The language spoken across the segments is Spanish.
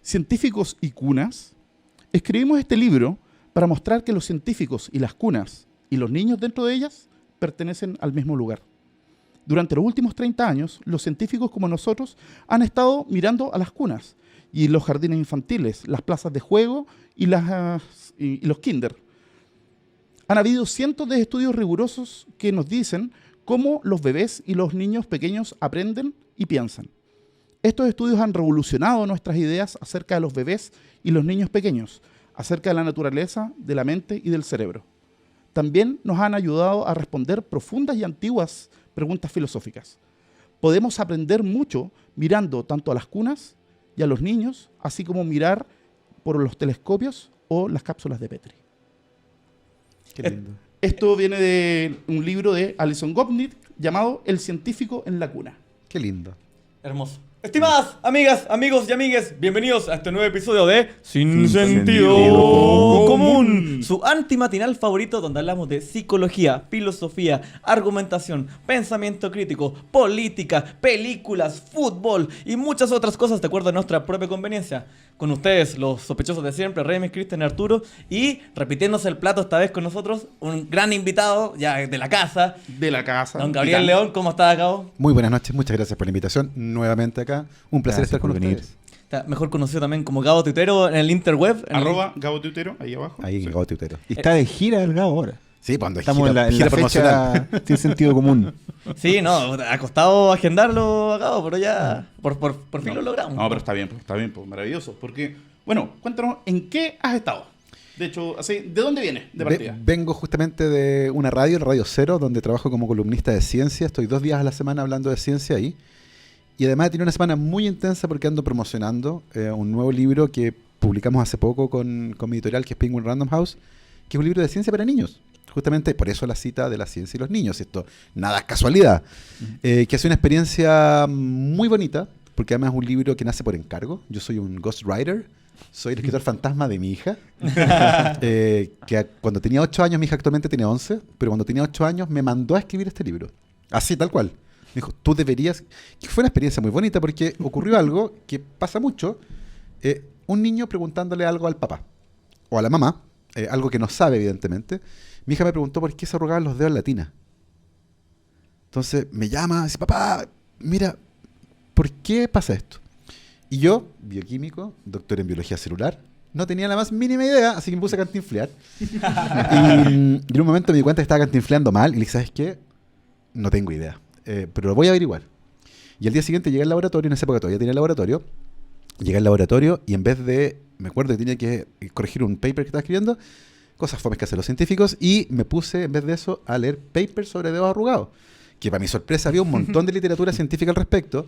Científicos y cunas. Escribimos este libro para mostrar que los científicos y las cunas y los niños dentro de ellas pertenecen al mismo lugar. Durante los últimos 30 años, los científicos como nosotros han estado mirando a las cunas y los jardines infantiles, las plazas de juego y los kinder. Han habido cientos de estudios rigurosos que nos dicen cómo los bebés y los niños pequeños aprenden y piensan. Estos estudios han revolucionado nuestras ideas acerca de los bebés y los niños pequeños, acerca de la naturaleza, de la mente y del cerebro. También nos han ayudado a responder profundas y antiguas preguntas filosóficas. Podemos aprender mucho mirando tanto a las cunas y a los niños, así como mirar por los telescopios o las cápsulas de Petri. Qué lindo. Esto viene de un libro de Alison Gopnik llamado El científico en la cuna. Qué lindo. Hermoso. Estimadas amigas, amigos y amigues, bienvenidos a este nuevo episodio de Sin Sentido Común, su antimatinal favorito donde hablamos de psicología, filosofía, argumentación, pensamiento crítico, política, películas, fútbol y muchas otras cosas de acuerdo a nuestra propia conveniencia. Con ustedes, los sospechosos de siempre, Remis, Cristian y Arturo, y repitiéndose el plato esta vez con nosotros, un gran invitado ya de la casa. De la casa. Don Gabriel León, ¿cómo estás, Gabo? Muy buenas noches, muchas gracias por la invitación. Nuevamente acá. Un placer estar con ustedes. Está mejor conocido también como Gabo Tuitero en el interweb. @Gabo Tuitero, ahí abajo. Ahí, Sí. Gabo Tutero. Y está de gira el Gabo ahora. Sí, cuando Estamos en la gira fecha sin sentido común. Sí, no, ha costado agendarlo a Gabo, pero ya por fin lo logramos. No, pero está bien, pues, maravilloso. Porque, bueno, cuéntanos, ¿en qué has estado? De hecho, así, ¿de dónde vienes de partida? Vengo justamente de una radio, el Radio Cero, donde trabajo como columnista de ciencia. Estoy 2 días a la semana hablando de ciencia ahí. Y además he tenido una semana muy intensa porque ando promocionando un nuevo libro que publicamos hace poco con mi editorial, que es Penguin Random House, que es un libro de ciencia para niños. Justamente por eso la cita de la ciencia y los niños. Esto nada es casualidad. Que ha sido una experiencia muy bonita, porque además es un libro que nace por encargo. Yo soy un ghostwriter. Soy el escritor fantasma de mi hija. Que cuando tenía 8 años, mi hija actualmente tiene 11, pero cuando tenía 8 años me mandó a escribir este libro. Así, tal cual. Me dijo, tú deberías... Que fue una experiencia muy bonita porque ocurrió algo que pasa mucho. Un niño preguntándole algo al papá o a la mamá, algo que no sabe evidentemente. Mi hija me preguntó por qué se arrugaban los dedos en la tina. Entonces me llama, dice, papá, mira, ¿por qué pasa esto? Y yo, bioquímico, doctor en biología celular, no tenía la más mínima idea, así que me puse a cantinflear. y en un momento me di cuenta que estaba cantinfleando mal y le dije, ¿sabes qué? No tengo idea, pero lo voy a averiguar. Y al día siguiente llegué al laboratorio, en esa época todavía tenía el laboratorio, llegué al laboratorio y en vez de, me acuerdo que tenía que corregir un paper que estaba escribiendo, cosas fomes que hacen los científicos, y me puse en vez de eso a leer papers sobre dedos arrugados, que para mi sorpresa había un montón de literatura científica al respecto.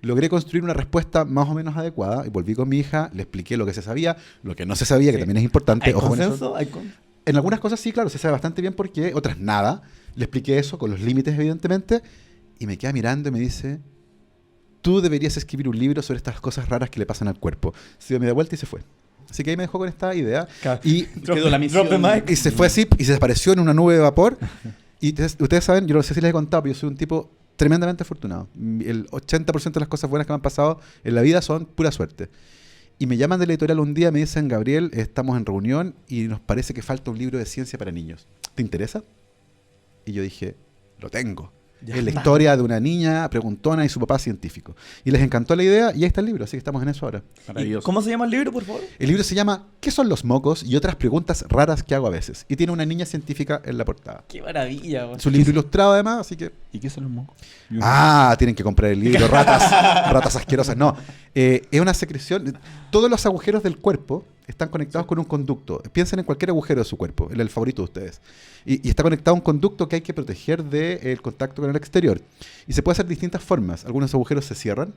Logré construir una respuesta más o menos adecuada y volví con mi hija, le expliqué lo que se sabía, lo que no se sabía, que también es importante. ¿Hay Ojo con consenso? eso. En algunas cosas sí, claro, se sabe bastante bien por qué, otras nada. Le expliqué eso con los límites, evidentemente, y me queda mirando y me dice, tú deberías escribir un libro sobre estas cosas raras que le pasan al cuerpo. Se dio media vuelta y se fue. Así que ahí me dejó con esta idea. Y quedó la misión. Y se fue así y se desapareció en una nube de vapor. Y ustedes saben, yo no sé si les he contado, pero yo soy un tipo tremendamente afortunado. El 80% de las cosas buenas que me han pasado en la vida son pura suerte. Y me llaman de la editorial un día, me dicen, Gabriel, estamos en reunión y nos parece que falta un libro de ciencia para niños. ¿Te interesa? Y yo dije, lo tengo. Es la historia de una niña preguntona y su papá científico. Y les encantó la idea y ahí está el libro, así que estamos en eso ahora. Maravilloso. ¿Cómo se llama el libro, por favor? El libro se llama ¿Qué son los mocos? Y otras preguntas raras que hago a veces. Y tiene una niña científica en la portada. Qué maravilla, güey. Es un libro ilustrado además, así que... ¿Y qué son los mocos? Tienen que comprar el libro, ratas asquerosas. No, es una secreción. Todos los agujeros del cuerpo están conectados con un conducto. Piensen en cualquier agujero de su cuerpo, el favorito de ustedes. Y está conectado a un conducto que hay que proteger del contacto con el exterior. Y se puede hacer de distintas formas. Algunos agujeros se cierran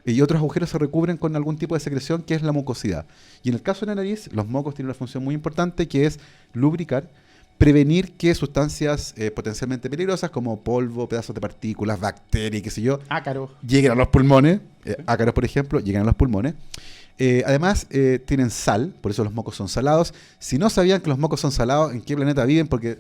y otros agujeros se recubren con algún tipo de secreción que es la mucosidad. Y en el caso de la nariz, los mocos tienen una función muy importante que es lubricar, prevenir que sustancias potencialmente peligrosas como polvo, pedazos de partículas, bacterias, qué sé yo, Ácaro. lleguen a los pulmones. Ácaros, por ejemplo, llegan a los pulmones. Además, tienen sal, por eso los mocos son salados. Si no sabían que los mocos son salados, ¿en qué planeta viven? Porque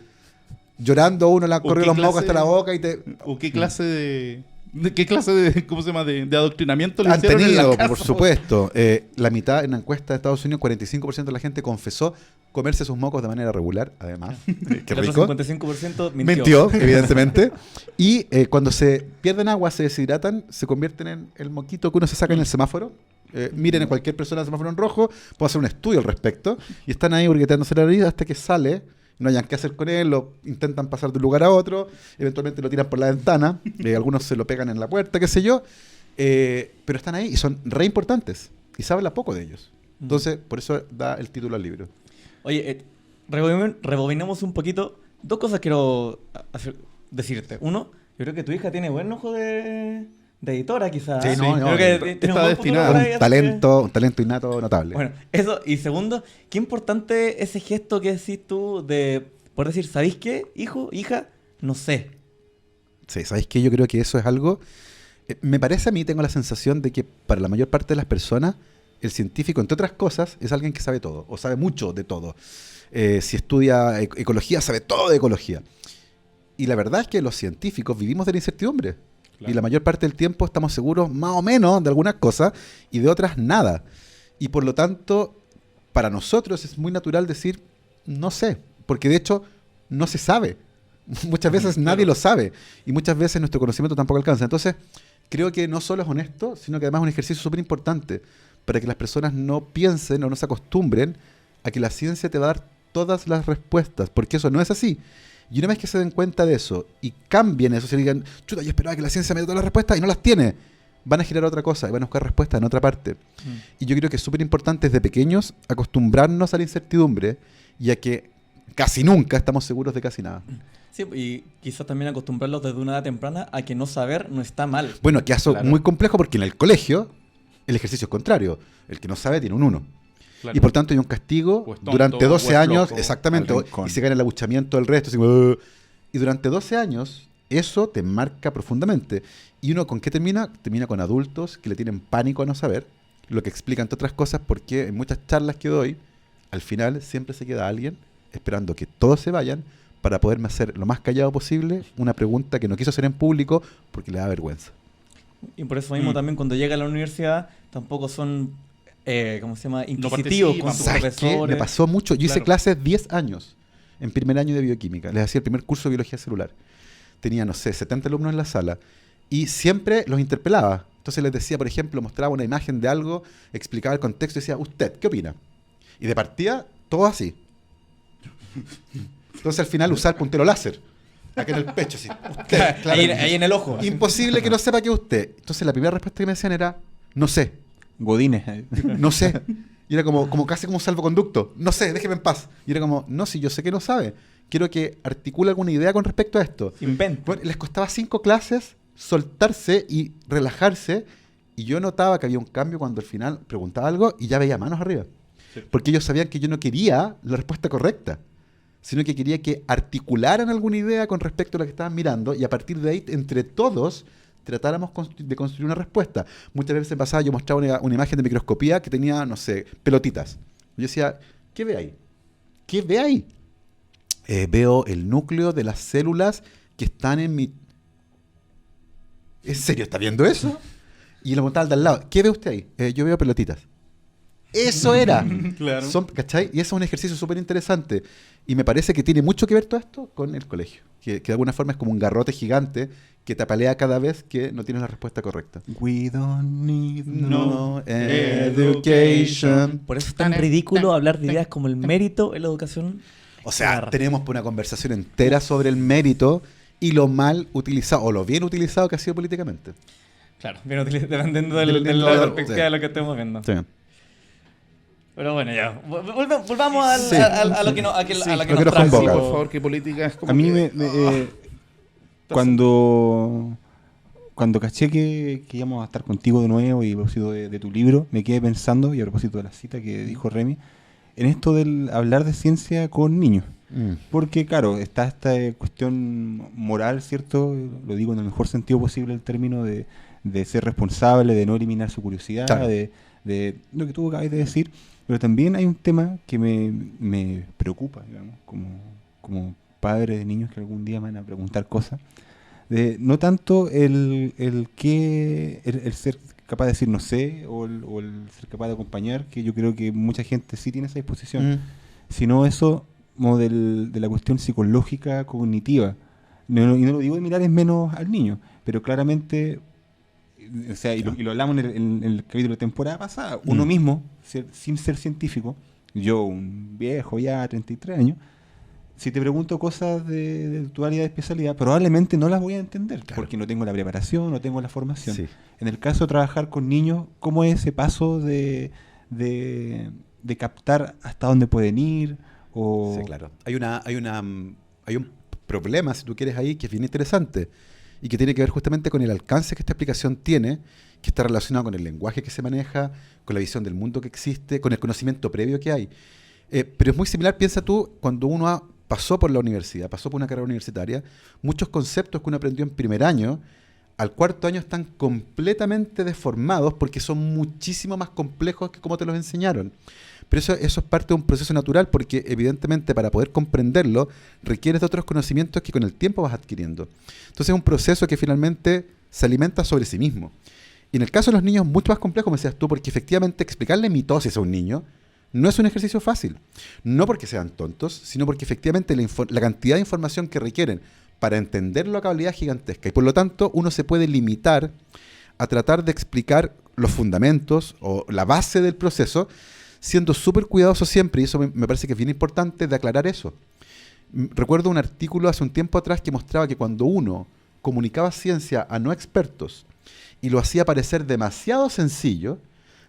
llorando uno le han corrido los mocos hasta la boca y te... ¿O qué clase ¿De qué clase de, cómo se llama, de adoctrinamiento le Han hicieron en la tenido, casa? por supuesto. La mitad en la encuesta de Estados Unidos, 45% de la gente confesó comerse sus mocos de manera regular, además. Qué El otro rico. 55% Mintió, evidentemente. Y cuando se pierden agua, se deshidratan, se convierten en el moquito que uno se saca en el semáforo. Miren a cualquier persona en el semáforo en rojo, puedo hacer un estudio al respecto. Y están ahí hurgueteándose la nariz hasta que sale. No hayan qué hacer con él, lo intentan pasar de un lugar a otro, eventualmente lo tiran por la ventana, algunos se lo pegan en la puerta, qué sé yo. Pero están ahí y son re importantes. Y se habla poco de ellos. Entonces, por eso da el título al libro. Oye, rebobinemos un poquito. Dos cosas quiero decirte. Uno, yo creo que tu hija tiene buen ojo de editora, quizás. Sí, no, Creo no, que está tiene un buen futuro destinada. por ahí, Un así talento innato notable. que- Bueno, eso. Y segundo, qué importante ese gesto que decís tú de poder decir, ¿sabéis qué, hijo, hija? No sé. Sí, ¿sabéis qué? Yo creo que eso es algo... me parece a mí, tengo la sensación de que para la mayor parte de las personas, el científico, entre otras cosas, es alguien que sabe todo, o sabe mucho de todo. Si estudia ecología, sabe todo de ecología. Y la verdad es que los científicos vivimos de la incertidumbre. Claro. Y la mayor parte del tiempo estamos seguros más o menos de algunas cosas y de otras nada. Y por lo tanto, para nosotros es muy natural decir, no sé, porque de hecho no se sabe. Muchas veces nadie lo sabe y muchas veces nuestro conocimiento tampoco alcanza. Entonces, creo que no solo es honesto, sino que además es un ejercicio súper importante para que las personas no piensen o no se acostumbren a que la ciencia te va a dar todas las respuestas, porque eso no es así. Y una vez que se den cuenta de eso y cambien eso, se digan, chuta, yo esperaba que la ciencia me dé todas las respuestas y no las tiene, van a girar otra cosa y van a buscar respuestas en otra parte. Y yo creo que es súper importante desde pequeños acostumbrarnos a la incertidumbre y a que casi nunca estamos seguros de casi nada. Sí, y quizás también acostumbrarlos desde una edad temprana a que no saber no está mal. Bueno, que eso es Claro. muy complejo porque en el colegio el ejercicio es contrario. El que no sabe tiene un 1. Claro. Y por tanto hay un castigo O es tonto, durante 12 o es años, flojo, exactamente, al rincón. y se gana el abuchamiento del resto. Así como, y durante 12 años eso te marca profundamente. ¿Y uno con qué termina? Termina con adultos que le tienen pánico a no saber, lo que explica, entre otras cosas, porque en muchas charlas que doy, al final siempre se queda alguien esperando que todos se vayan para poderme hacer lo más callado posible una pregunta que no quiso hacer en público porque le da vergüenza. Y por eso mismo también cuando llega a la universidad tampoco son, ¿cómo se llama? Inquisitivos participan, con sus ¿Sabes qué? profesores. Me pasó mucho. Yo hice Claro. clases 10 años en primer año de bioquímica. Les hacía el primer curso de biología celular. Tenía, no sé, 70 alumnos en la sala. Y siempre los interpelaba. Entonces les decía, por ejemplo, mostraba una imagen de algo, explicaba el contexto y decía, ¿usted qué opina? Y de partida, todo así. Entonces al final usar puntero láser. Aquí en el pecho, así. Usted, ahí, claramente. ahí en el ojo. Imposible que no sepa que es usted. Entonces la primera respuesta que me decían era, no sé. Godines. No sé. Y era como casi como un salvoconducto. No sé, déjeme en paz. Y era como, no, si yo sé que no sabe. Quiero que articule alguna idea con respecto a esto. Inventa. Bueno, les costaba 5 clases soltarse y relajarse. Y yo notaba que había un cambio cuando al final preguntaba algo y ya veía manos arriba. Sí. Porque ellos sabían que yo no quería la respuesta correcta, sino que quería que articularan alguna idea con respecto a lo que estaban mirando y a partir de ahí, entre todos, tratáramos de construir una respuesta. Muchas veces pasaba, yo mostraba una imagen de microscopía que tenía, no sé, pelotitas. Yo decía, ¿qué ve ahí? ¿Qué ve ahí? Veo el núcleo de las células que están en mi... ¿En serio está viendo eso? Y le preguntaba al de al lado, ¿qué ve usted ahí? Yo veo pelotitas. Eso era. Claro. ¿Cachai? Y eso es un ejercicio súper interesante. Y me parece que tiene mucho que ver todo esto con el colegio. Que de alguna forma es como un garrote gigante que te apalea cada vez que no tienes la respuesta correcta. We don't need No education. Por eso es tan ridículo hablar de ideas como el mérito en la educación. O sea, escolar. tenemos una conversación entera sobre el mérito y lo mal utilizado o lo bien utilizado que ha sido políticamente. Claro, bien dependiendo de Dependiendo la de- perspectiva sí. de lo que estemos viendo. Sí. Pero bueno, ya. Volvamos Sí. a lo que, a que- Sí, a la que lo que nos nos trajo. convoca. Por favor, que política es como A mí que- cuando caché que íbamos a estar contigo de nuevo y a propósito de tu libro, me quedé pensando, y a propósito de la cita que dijo Remy, en esto del hablar de ciencia con niños. Porque, claro, está esta cuestión moral, ¿cierto? Lo digo en el mejor sentido posible el término de ser responsable, de no eliminar su curiosidad, Claro. de lo que tú acabas de decir. Pero también hay un tema que me preocupa, digamos, como padre de niños que algún día me van a preguntar cosas, No tanto el ser capaz de decir no sé, o el ser capaz de acompañar, que yo creo que mucha gente sí tiene esa disposición, sino eso como de la cuestión psicológica, cognitiva. Y no lo digo de mirar es menos al niño, pero claramente, o sea, y lo hablamos en el capítulo de temporada pasada, uno mismo, sin ser científico, yo, un viejo ya, 33 años, si te pregunto cosas de tu área de especialidad, probablemente no las voy a entender, porque no tengo la preparación, no tengo la formación. Sí. En el caso de trabajar con niños, ¿cómo es ese paso de captar hasta dónde pueden ir? Sí, claro. Hay un problema, si tú quieres, ahí, que es bien interesante, y que tiene que ver justamente con el alcance que esta aplicación tiene, que está relacionado con el lenguaje que se maneja, con la visión del mundo que existe, con el conocimiento previo que hay. Pero es muy similar, piensa tú, cuando uno pasó por la universidad, pasó por una carrera universitaria, muchos conceptos que uno aprendió en primer año, al cuarto año están completamente deformados porque son muchísimo más complejos que como te los enseñaron. Pero eso es parte de un proceso natural porque evidentemente para poder comprenderlo requieres de otros conocimientos que con el tiempo vas adquiriendo. Entonces es un proceso que finalmente se alimenta sobre sí mismo. Y en el caso de los niños mucho más complejo, como decías tú, porque efectivamente explicarle mitosis a un niño no es un ejercicio fácil. No porque sean tontos, sino porque efectivamente la cantidad de información que requieren para entenderlo a cabalidad es gigantesca. Y por lo tanto uno se puede limitar a tratar de explicar los fundamentos o la base del proceso, siendo súper cuidadoso siempre, y eso me parece que es bien importante de aclarar eso. Recuerdo un artículo hace un tiempo atrás que mostraba que cuando uno comunicaba ciencia a no expertos y lo hacía parecer demasiado sencillo,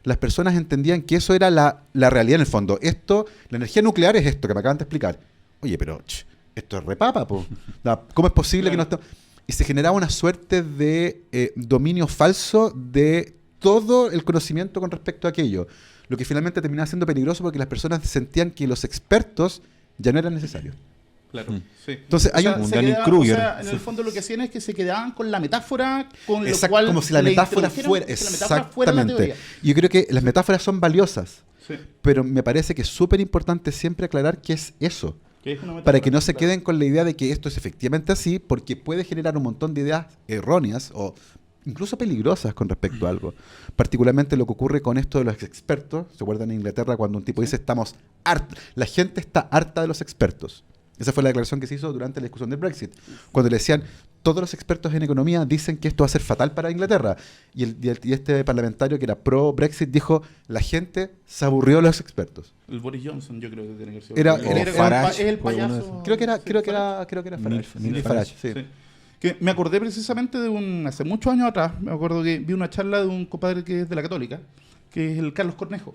las personas entendían que eso era la realidad en el fondo. La energía nuclear es esto que me acaban de explicar. Oye, pero esto es repapa, po. ¿Cómo es posible que no esté? Y se generaba una suerte de dominio falso de todo el conocimiento con respecto a aquello. Lo que finalmente terminaba siendo peligroso porque las personas sentían que los expertos ya no eran necesarios. Claro, sí. Entonces hay un Daniel Kruger. O sea, en el fondo lo que hacían es que se quedaban con la metáfora, con exacto, lo cual como si la metáfora fuera, exactamente. Yo creo que las metáforas son valiosas, sí, pero me parece que es súper importante siempre aclarar qué es eso, para que no se queden con la idea de que esto es efectivamente así, porque puede generar un montón de ideas erróneas o incluso peligrosas con respecto a algo. Particularmente lo que ocurre con esto de los expertos. ¿Se acuerdan en Inglaterra cuando un tipo dice estamos hartos? La gente está harta de los expertos. Esa fue la declaración que se hizo durante la discusión del Brexit. Cuando le decían, todos los expertos en economía dicen que esto va a ser fatal para Inglaterra. Y este parlamentario que era pro-Brexit dijo, la gente se aburrió de los expertos. El Boris Johnson, yo creo que tiene que ser. Era Farage, es el payaso. Creo que era Farage. Neil Farage, sí. Que me acordé precisamente hace muchos años atrás, me acuerdo que vi una charla de un compadre que es de la Católica, que es el Carlos Cornejo,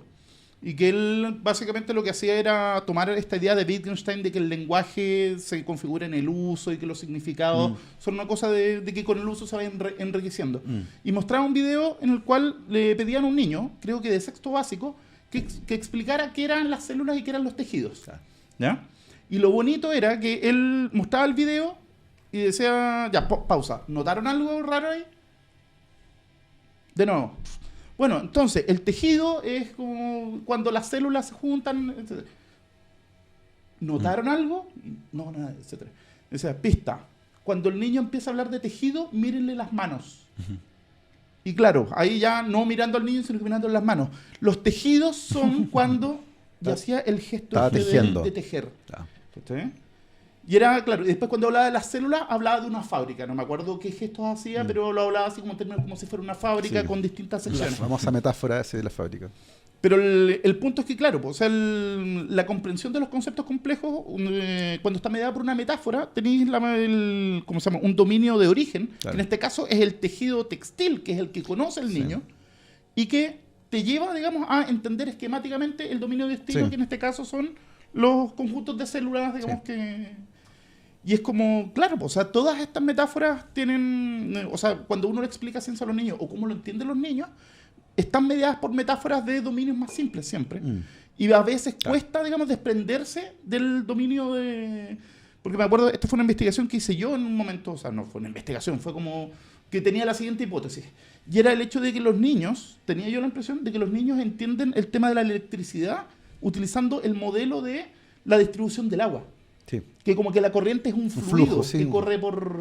y que él básicamente lo que hacía era tomar esta idea de Wittgenstein de que el lenguaje se configura en el uso y que los significados son una cosa de que con el uso se va enriqueciendo. Y mostraba un video en el cual le pedían a un niño, creo que de sexto básico, que explicara qué eran las células y qué eran los tejidos. ¿Ya? Y lo bonito era que él mostraba el video y decía, ya, pausa, ¿notaron algo raro ahí? De nuevo. Bueno, entonces, el tejido es como cuando las células se juntan, etc. ¿Notaron algo? No, nada, etc. O sea, pista. Cuando el niño empieza a hablar de tejido, mírenle las manos. Y claro, ahí ya no mirando al niño, sino mirando las manos. Los tejidos son cuando ya hacía el gesto de tejer. ¿Está bien? Y era, claro, y después cuando hablaba de las células, hablaba de una fábrica. No me acuerdo qué gestos hacía, pero lo hablaba así como en términos como si fuera una fábrica con distintas secciones. La famosa metáfora esa de la fábrica. Pero el punto es que, claro, o sea, la comprensión de los conceptos complejos, cuando está mediada por una metáfora, tenéis ¿cómo se llama? Un dominio de origen, que en este caso es el tejido textil, que es el que conoce el niño, y que te lleva, digamos, a entender esquemáticamente el dominio de estilo, que en este caso son los conjuntos de células, digamos que... Y es como, claro, o sea, todas estas metáforas tienen, o sea, cuando uno le explica ciencia a los niños o cómo lo entienden los niños, están mediadas por metáforas de dominios más simples siempre. Y a veces cuesta, digamos, desprenderse del dominio de... Porque me acuerdo, esta fue una investigación que hice yo en un momento, o sea, no fue una investigación, fue como que tenía la siguiente hipótesis. Y era el hecho de que los niños, tenía yo la impresión de que los niños entienden el tema de la electricidad utilizando el modelo de la distribución del agua. Sí. Que como que la corriente es un fluido que corre por...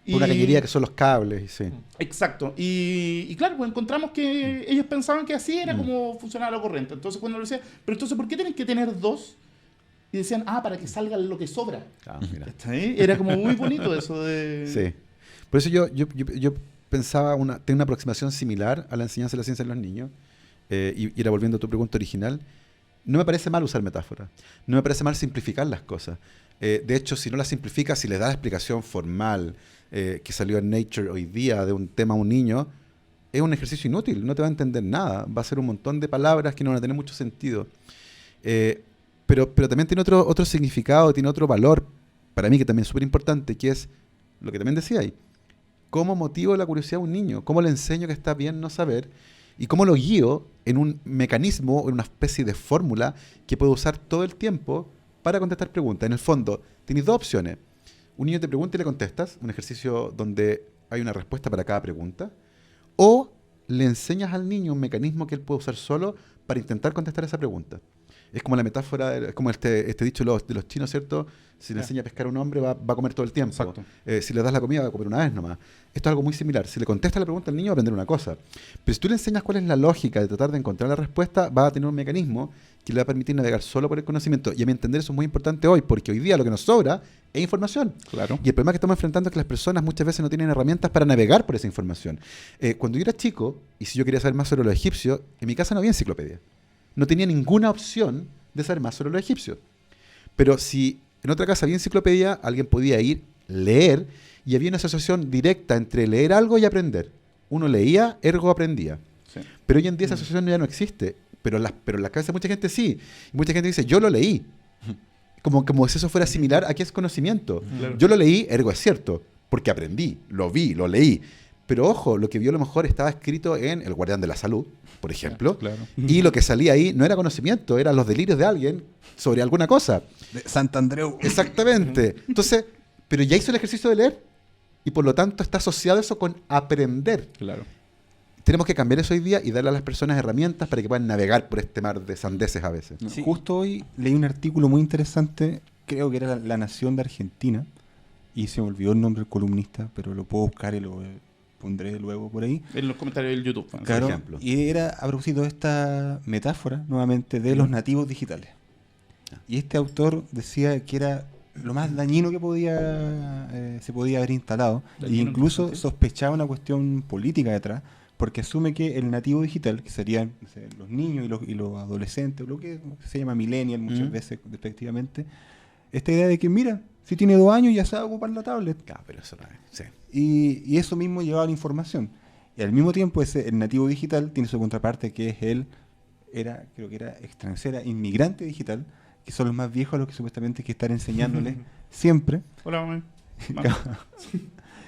Una cañería que son los cables, y sí. Exacto. Y claro, pues encontramos que ellos pensaban que así era como funcionaba la corriente. Entonces cuando lo decía, pero entonces, ¿por qué tienen que tener dos? Y decían, para que salga lo que sobra. Mira. ¿Está ahí? Era como muy bonito eso de... Sí. Por eso yo pensaba, tenía una aproximación similar a la enseñanza de la ciencia en los niños, y era volviendo a tu pregunta original. No me parece mal usar metáforas, no me parece mal simplificar las cosas. De hecho, si no las simplificas, si les das la explicación formal que salió en Nature hoy día de un tema a un niño, es un ejercicio inútil, no te va a entender nada, va a ser un montón de palabras que no van a tener mucho sentido. Pero también tiene otro significado, tiene otro valor, para mí que también es súper importante, que es lo que también decía ahí. ¿Cómo motivo la curiosidad a un niño? ¿Cómo le enseño que está bien no saber? ¿Y cómo lo guío en un mecanismo, en una especie de fórmula que puedo usar todo el tiempo para contestar preguntas? En el fondo, tienes dos opciones. Un niño te pregunta y le contestas, un ejercicio donde hay una respuesta para cada pregunta, o le enseñas al niño un mecanismo que él puede usar solo para intentar contestar esa pregunta. Es como la metáfora, es como este dicho de los chinos, ¿cierto? Si le enseña a pescar a un hombre, va a comer todo el tiempo. Exacto. Si le das la comida, va a comer una vez nomás. Esto es algo muy similar. Si le contestas la pregunta al niño, va a aprender una cosa. Pero si tú le enseñas cuál es la lógica de tratar de encontrar la respuesta, va a tener un mecanismo que le va a permitir navegar solo por el conocimiento. Y a mi entender eso es muy importante hoy, porque hoy día lo que nos sobra es información. Claro. Y el problema que estamos enfrentando es que las personas muchas veces no tienen herramientas para navegar por esa información. Cuando yo era chico, y si yo quería saber más sobre los egipcios, en mi casa no había enciclopedia. No tenía ninguna opción de saber más sobre los egipcios. Pero si en otra casa había enciclopedia, alguien podía ir, leer, y había una asociación directa entre leer algo y aprender. Uno leía, ergo aprendía. Sí. Pero hoy en día esa asociación ya no existe. Pero en la cabeza de mucha gente sí. Y mucha gente dice, yo lo leí. Como si eso fuera similar a qué es conocimiento. Claro. Yo lo leí, ergo es cierto, porque aprendí, lo vi, lo leí. Pero ojo, lo que vio a lo mejor estaba escrito en El Guardián de la Salud, por ejemplo, Claro. y lo que salía ahí no era conocimiento, eran los delirios de alguien sobre alguna cosa. De Santandreu. Exactamente. Entonces, pero ya hizo el ejercicio de leer, y por lo tanto está asociado eso con aprender. Claro. Tenemos que cambiar eso hoy día y darle a las personas herramientas para que puedan navegar por este mar de sandeces a veces. No, Sí. Justo hoy leí un artículo muy interesante, creo que era La Nación de Argentina, y se me olvidó el nombre del columnista, pero lo puedo buscar y lo pondré luego por ahí. En los comentarios del YouTube. ¿no? Claro, ejemplo. y era a propósito de esta metáfora, nuevamente, de los nativos digitales. Y este autor decía que era lo más dañino que se podía haber instalado, e ¿Dañino en qué incluso sentido? sospechaba una cuestión política detrás, porque asume que el nativo digital, que serían no sé, los niños y los adolescentes, lo que se llama millennial muchas veces, respectivamente, esta idea de que, mira, si tiene 2 años ya sabe ocupar la tablet. Claro, pero eso no es. Sí. Y eso mismo llevaba la información. Y al mismo tiempo, el nativo digital tiene su contraparte, que es creo que era extranjera, inmigrante digital, que son los más viejos a los que supuestamente hay que estar enseñándoles siempre. Hola, mamá.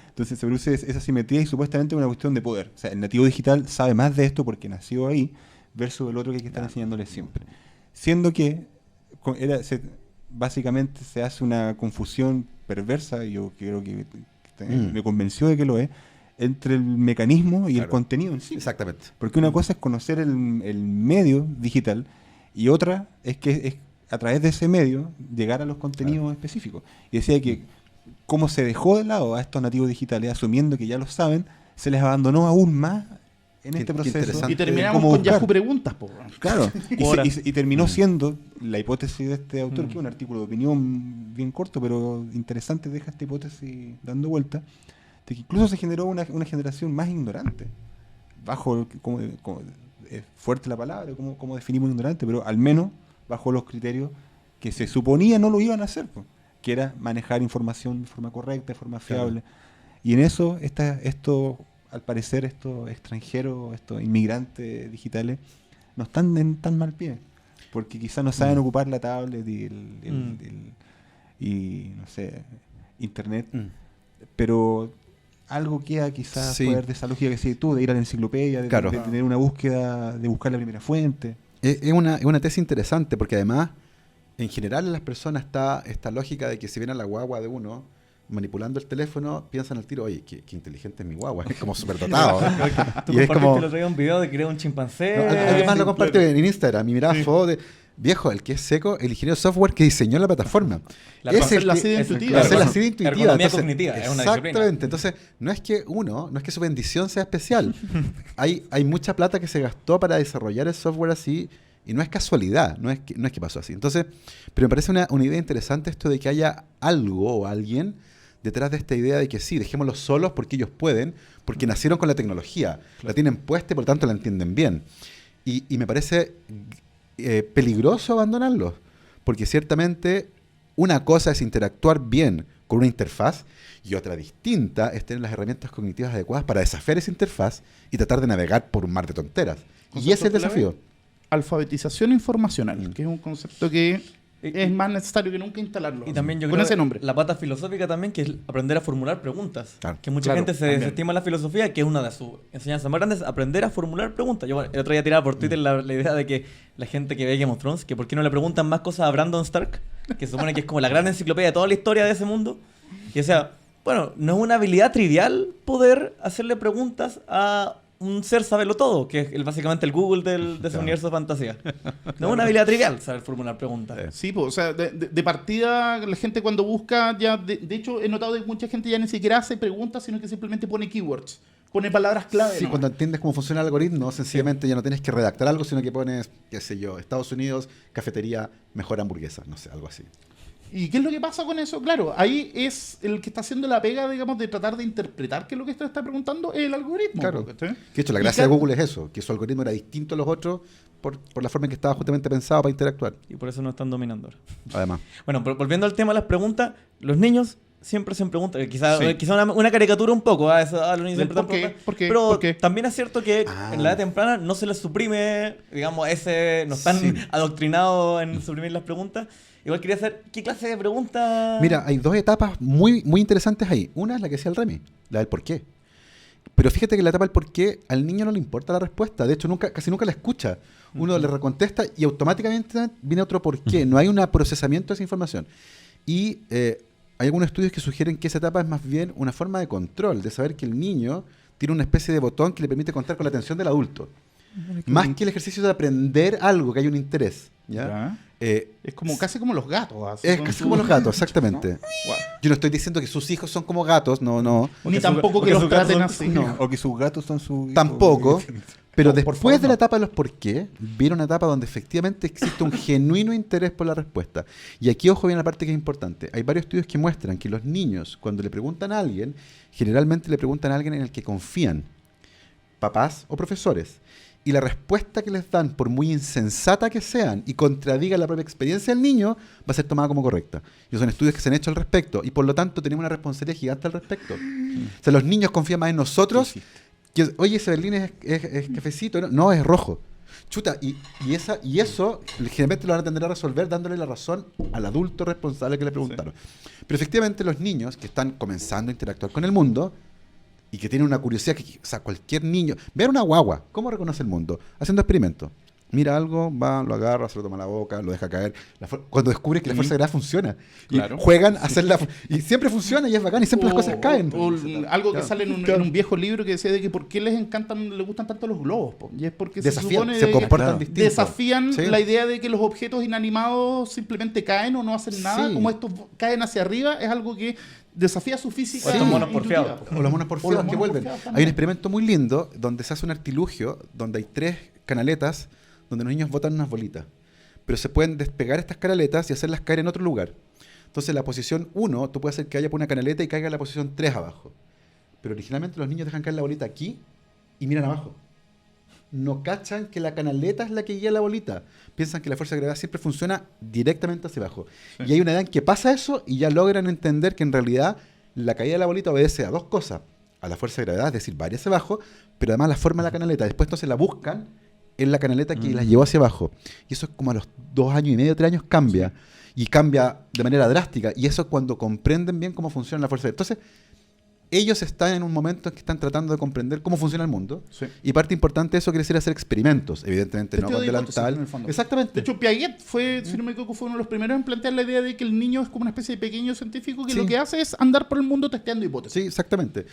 Entonces se produce esa simetría y supuestamente una cuestión de poder. O sea, el nativo digital sabe más de esto porque nació ahí, versus el otro que hay que estar enseñándole siempre. Siendo que básicamente se hace una confusión perversa, y yo creo que me convenció de que lo es, entre el mecanismo y el Claro. contenido en sí. Exactamente. Porque una cosa es conocer el medio digital y otra es que es a través de ese medio llegar a los contenidos específicos. Y decía que como se dejó de lado a estos nativos digitales, asumiendo que ya lo saben, se les abandonó aún más en Qué este proceso. interesante. Y terminamos cómo con buscar. Yahoo Preguntas, po. Claro, Ahora. y terminó siendo la hipótesis de este autor, que es un artículo de opinión bien corto, pero interesante, deja esta hipótesis dando vuelta, de que incluso se generó una generación más ignorante. Bajo, es fuerte la palabra, cómo definimos ignorante, pero al menos bajo los criterios que se suponía no lo iban a hacer, pues, que era manejar información de forma correcta, de forma fiable. Y en eso, al parecer, estos extranjeros, estos inmigrantes digitales, no están en tan mal pie, porque quizás no saben ocupar la tablet y no sé, internet, pero algo queda quizás Sí. poder de esa lógica que decís tú, de ir a la enciclopedia, de tener una búsqueda, de buscar la primera fuente. Es una tesis interesante porque además, en general en las personas está esta lógica de que si viene a la guagua de uno manipulando el teléfono, piensan al tiro, oye, qué inteligente es mi guagua, es como súper dotado. Tú Y es compartiste como... el otro día un video de que era un chimpancé. No, alguien más lo compartió en Instagram y miraba fotos Viejo, el que es seco, el ingeniero de software que diseñó la plataforma. La Ese hacer la es sida que- intuitiva. hacer la Claro. sida intuitiva. Ergonomía Entonces, cognitiva, es una disciplina. exactamente. Entonces, no es que su bendición sea especial. hay mucha plata que se gastó para desarrollar el software así y no es casualidad, no es que pasó así. Entonces, pero me parece una idea interesante esto de que haya algo o alguien detrás de esta idea de que sí, dejémoslos solos porque ellos pueden, porque nacieron con la tecnología, la tienen puesta y por tanto la entienden bien. Y me parece peligroso abandonarlos, porque ciertamente una cosa es interactuar bien con una interfaz y otra distinta es tener las herramientas cognitivas adecuadas para desafiar esa interfaz y tratar de navegar por un mar de tonteras. Y ese es el desafío. Alfabetización informacional, que es un concepto que es más necesario que nunca instalarlo. Y también yo con creo ese nombre. la pata filosófica también, que es aprender a formular preguntas. Claro. Que mucha Claro, gente se también. desestima la filosofía, que es una de sus enseñanzas más grandes, aprender a formular preguntas. Yo el otro día tiraba por Twitter la idea de que la gente que ve Game of Thrones, que por qué no le preguntan más cosas a Brandon Stark, que se supone que es como la gran enciclopedia de toda la historia de ese mundo. Y o sea, bueno, no es una habilidad trivial poder hacerle preguntas a un ser saberlo todo, que es básicamente el Google de ese Claro. universo de fantasía. No es una habilidad trivial saber formular preguntas. Sí, pues, o sea, de partida la gente cuando busca, ya de hecho he notado que mucha gente ya ni siquiera hace preguntas, sino que simplemente pone keywords, pone palabras clave. Sí, nomás. cuando entiendes cómo funciona el algoritmo, sencillamente ya no tienes que redactar algo, sino que pones, qué sé yo, Estados Unidos, cafetería, mejor hamburguesa, no sé, algo así. ¿Y qué es lo que pasa con eso? Claro, ahí es el que está haciendo la pega, digamos, de tratar de interpretar qué es lo que está preguntando el algoritmo. Claro. ¿cachai? Que de hecho la Y gracia de claro- Google es eso, que su algoritmo era distinto a los otros por la forma en que estaba justamente pensado para interactuar, Y por eso no están dominando. además. Bueno, pero volviendo al tema de las preguntas, los niños siempre hacen preguntas. Quizá Sí. una caricatura un poco a eso, a los niños Del siempre están ¿por qué? preguntando. ¿Por qué? Pero ¿Por qué? también es cierto que Ah. en la edad temprana no se les suprime, digamos, no están Sí. adoctrinados en suprimir las preguntas. Igual quería saber, ¿qué clase de preguntas? Mira, hay dos etapas muy, muy interesantes ahí. Una es la que decía el Remy, la del por qué. Pero fíjate que la etapa del por qué al niño no le importa la respuesta. De hecho, casi nunca la escucha. Uno le recontesta y automáticamente viene otro por qué. No hay un procesamiento de esa información. Y hay algunos estudios que sugieren que esa etapa es más bien una forma de control, de saber que el niño tiene una especie de botón que le permite contar con la atención del adulto. Más que el ejercicio de aprender algo, que hay un interés. ¿ya? Ya. Eh, Es como casi como los gatos. así, es con casi su- como los gatos, exactamente. Guau. Yo no estoy diciendo que sus hijos son como gatos, no. Ni que tampoco que sus los gatos traten son- así. no. O que sus gatos son sus... Tampoco. Pero No, por después favor, de la no. etapa de los por qué, viene una etapa donde efectivamente existe un genuino interés por la respuesta. Y aquí, ojo, viene la parte que es importante. Hay varios estudios que muestran que los niños, cuando le preguntan a alguien, generalmente le preguntan a alguien en el que confían, papás o profesores. Y la respuesta que les dan, por muy insensata que sean y contradiga la propia experiencia del niño, va a ser tomada como correcta. Y son estudios que se han hecho al respecto. Y por lo tanto tenemos una responsabilidad gigante al respecto. O sea, los niños confían más en nosotros que, oye, ese berlín es cafecito, no, es rojo. Chuta, y eso generalmente lo van a tender a resolver dándole la razón al adulto responsable que le preguntaron. Pero efectivamente los niños que están comenzando a interactuar con el mundo y que tienen una curiosidad o sea, cualquier niño, ver una guagua, ¿cómo reconoce el mundo? Haciendo experimentos. Mira algo, va, lo agarra, se lo toma a la boca, lo deja caer. Cuando descubre que la fuerza de gravedad funciona. Y Claro. juegan a hacerla. Y siempre funciona y es bacán y siempre las cosas caen. O algo que Claro. sale en un viejo libro que decía de que por qué les gustan tanto los globos. Po. Y es porque se Desafían, supone se de que comportan distinto. desafían Sí. la idea de que los objetos inanimados simplemente caen o no hacen nada. Sí. Como estos caen hacia arriba, es algo que desafía su física. O estos monos intuitiva, porfiados. po. O los monos porfiados O los que monos vuelven. porfiados Hay un también. experimento muy lindo donde se hace un artilugio donde hay 3 canaletas donde los niños botan unas bolitas. Pero se pueden despegar estas canaletas y hacerlas caer en otro lugar. Entonces, la posición 1, tú puedes hacer que haya por una canaleta y caiga en la posición 3 abajo. Pero originalmente los niños dejan caer la bolita aquí y miran abajo. No cachan que la canaleta es la que guía la bolita. Piensan que la fuerza de gravedad siempre funciona directamente hacia abajo. Y hay una edad en que pasa eso y ya logran entender que en realidad la caída de la bolita obedece a 2 cosas. A la fuerza de gravedad, es decir, va hacia abajo, pero además la forma de la canaleta. Después entonces la buscan en la canaleta que las llevó hacia abajo. Y eso es como a los 2 años y medio, 3 años cambia. Y cambia de manera drástica. Y eso es cuando comprenden bien cómo funciona la fuerza de gravedad. Entonces, ellos están en un momento en que están tratando de comprender cómo funciona el mundo. Sí. Y parte importante de eso quiere decir hacer experimentos. Evidentemente no Estudio con de hipótesis, delantal. en el fondo. Exactamente. De hecho, Piaget fue, si no me equivoco, fue uno de los primeros en plantear la idea de que el niño es como una especie de pequeño científico que Sí. lo que hace es andar por el mundo testeando hipótesis. Sí, exactamente.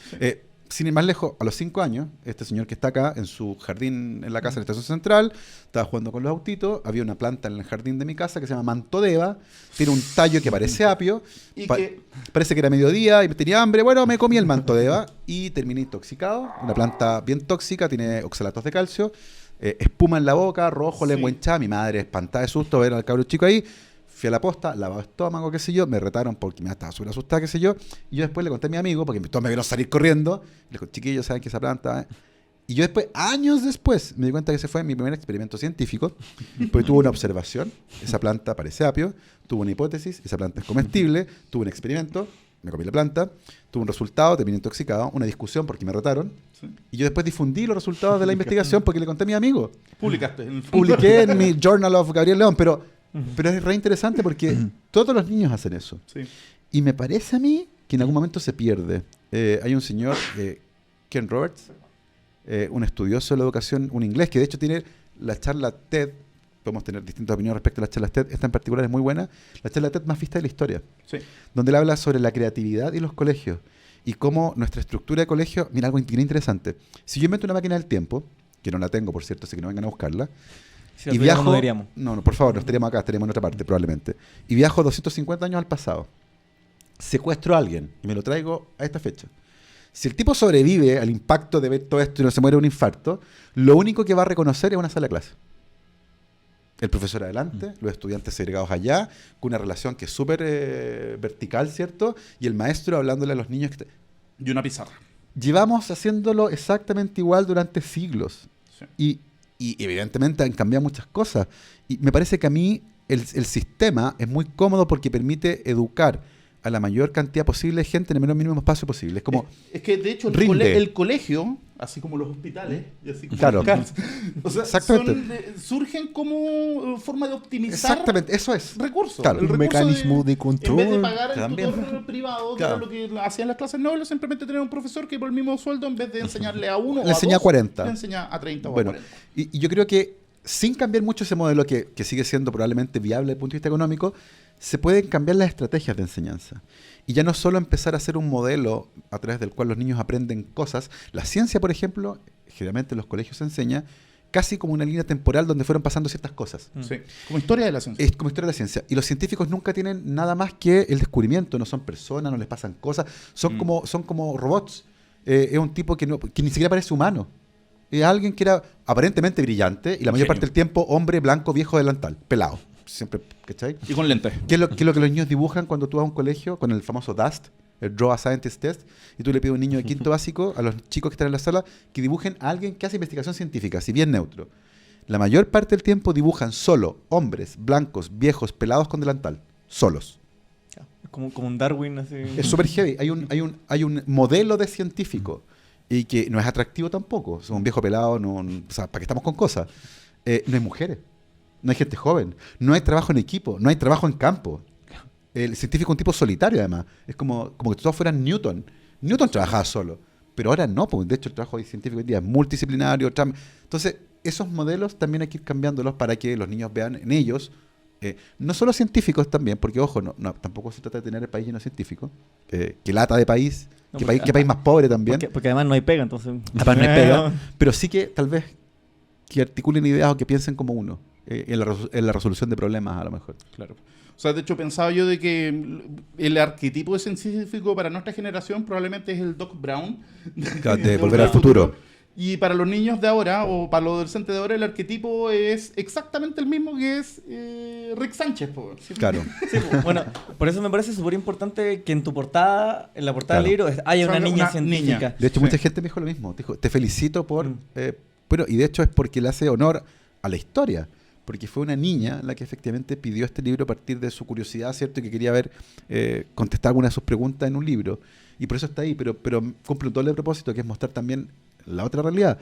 sin ir más lejos, a los 5 años, este señor que está acá, en su jardín en la casa de la estación central, estaba jugando con los autitos, había una planta en el jardín de mi casa que se llama mantodeva, tiene un tallo que parece apio, Y parece que era mediodía y tenía hambre, bueno, me comí el mantodeva y terminé intoxicado, una planta bien tóxica, tiene oxalatos de calcio, espuma en la boca, rojo, lengua hinchada, mi madre espantada de susto ver al cabro chico ahí. Fui a la posta, lavado estómago, qué sé yo, me retaron porque me estaba súper asustada, qué sé yo, y yo después le conté a mi amigo, porque todos me vieron salir corriendo, le dijo, chiquillos, ¿saben que esa planta? Y yo después, años después, me di cuenta que ese fue mi primer experimento científico, porque tuve una observación, esa planta parece apio, tuve una hipótesis, esa planta es comestible, tuve un experimento, me comí la planta, tuve un resultado, terminé intoxicado, una discusión porque me retaron, y yo después difundí los resultados de la investigación porque le conté a mi amigo. Publicaste. Publiqué en mi Journal of Gabriel León, pero es re interesante porque todos los niños hacen eso. Sí. Y me parece a mí que en algún momento se pierde. Hay un señor, Ken Roberts, un estudioso de la educación, un inglés, que de hecho tiene la charla TED. Podemos tener distintas opiniones respecto a las charlas TED. Esta en particular es muy buena. La charla TED más vista de la historia. Sí. Donde él habla sobre la creatividad y los colegios. Y cómo nuestra estructura de colegio... Mira, algo interesante. Si yo invento una máquina del tiempo, que no la tengo, por cierto, así que no vengan a buscarla, Si la y tuviéramos, viajo... no deberíamos. No, por favor, no estaríamos acá, estaríamos en otra parte, probablemente. Y viajo 250 años al pasado. Secuestro a alguien y me lo traigo a esta fecha. Si el tipo sobrevive al impacto de ver todo esto y no se muere de un infarto, lo único que va a reconocer es una sala de clase. El profesor adelante, los estudiantes segregados allá, con una relación que es súper vertical, ¿cierto? Y el maestro hablándole a los niños. Y una pizarra. Llevamos haciéndolo exactamente igual durante siglos. Sí. Y evidentemente han cambiado muchas cosas. Y me parece que a mí el sistema es muy cómodo porque permite educar a la mayor cantidad posible de gente en el menor mínimo espacio posible. Es como... Es que de hecho rinde. el colegio, así como los hospitales, y así como Claro. las cárceles, o sea, Exactamente. surgen como forma de optimizar Exactamente, eso es. recursos. Claro. El Un recurso mecanismo de En control. vez de pagar al También. tutor privado, que Claro. era lo que hacían las clases nobles, simplemente tener un profesor que por el mismo sueldo, en vez de enseñarle a uno Le o a enseña a dos, 40. le enseña a 30 Bueno, o a 40. y yo creo que sin cambiar mucho ese modelo que sigue siendo probablemente viable desde el punto de vista económico, se pueden cambiar las estrategias de enseñanza. Y ya no solo empezar a hacer un modelo a través del cual los niños aprenden cosas. La ciencia, por ejemplo, generalmente en los colegios se enseña casi como una línea temporal donde fueron pasando ciertas cosas. Sí. Como historia de la ciencia. Es como historia de la ciencia. Y los científicos nunca tienen nada más que el descubrimiento. No son personas, no les pasan cosas. Son como robots. Es un tipo que ni siquiera parece humano. Es alguien que era aparentemente brillante y la mayor Genio. parte del tiempo hombre blanco, viejo, delantal, pelado. Siempre, ¿cachai? Y con lentes. ¿Qué es lo que los niños dibujan cuando tú vas a un colegio con el famoso DUST, el Draw a Scientist Test, y tú le pides a un niño de quinto básico, a los chicos que están en la sala, que dibujen a alguien que hace investigación científica, si bien neutro? La mayor parte del tiempo dibujan solo hombres, blancos, viejos, pelados con delantal. Solos. Como un Darwin así. Es súper heavy. Hay un modelo de científico y que no es atractivo tampoco. Es un viejo pelado, o sea, ¿para qué estamos con cosas? No hay mujeres. No hay gente joven, no hay trabajo en equipo, no hay trabajo en campo. El científico es un tipo solitario, además. Es como que todos fueran Newton. Newton trabajaba solo, pero ahora no, porque de hecho el trabajo científico hoy día es multidisciplinario. Entonces, esos modelos también hay que ir cambiándolos para que los niños vean en ellos, no solo científicos también, porque ojo, tampoco se trata de tener el país lleno de científicos. Qué lata de país, No, qué país más pobre también. Porque además no hay pega, entonces. Además no hay pega, pero sí que tal vez que articulen ideas o que piensen como uno. En la resolución de problemas, a lo mejor. Claro. O sea, de hecho pensaba yo de que el arquetipo de científico para nuestra generación probablemente es el Doc Brown. De Volver al Futuro. Y para los niños de ahora, o para los adolescentes de ahora, el arquetipo es exactamente el mismo que es Rick Sánchez. ¿Sí? Claro. Sí, pues, bueno, por eso me parece súper importante que en tu portada, en la portada Claro. del libro, haya una Salga niña una científica. niña. De hecho, Sí. mucha gente me dijo lo mismo. Dijo, te felicito por... bueno, y de hecho es porque le hace honor a la historia. Porque fue una niña la que efectivamente pidió este libro a partir de su curiosidad, ¿cierto? Y que quería ver, contestar alguna de sus preguntas en un libro. Y por eso está ahí, pero cumple un doble propósito, que es mostrar también la otra realidad.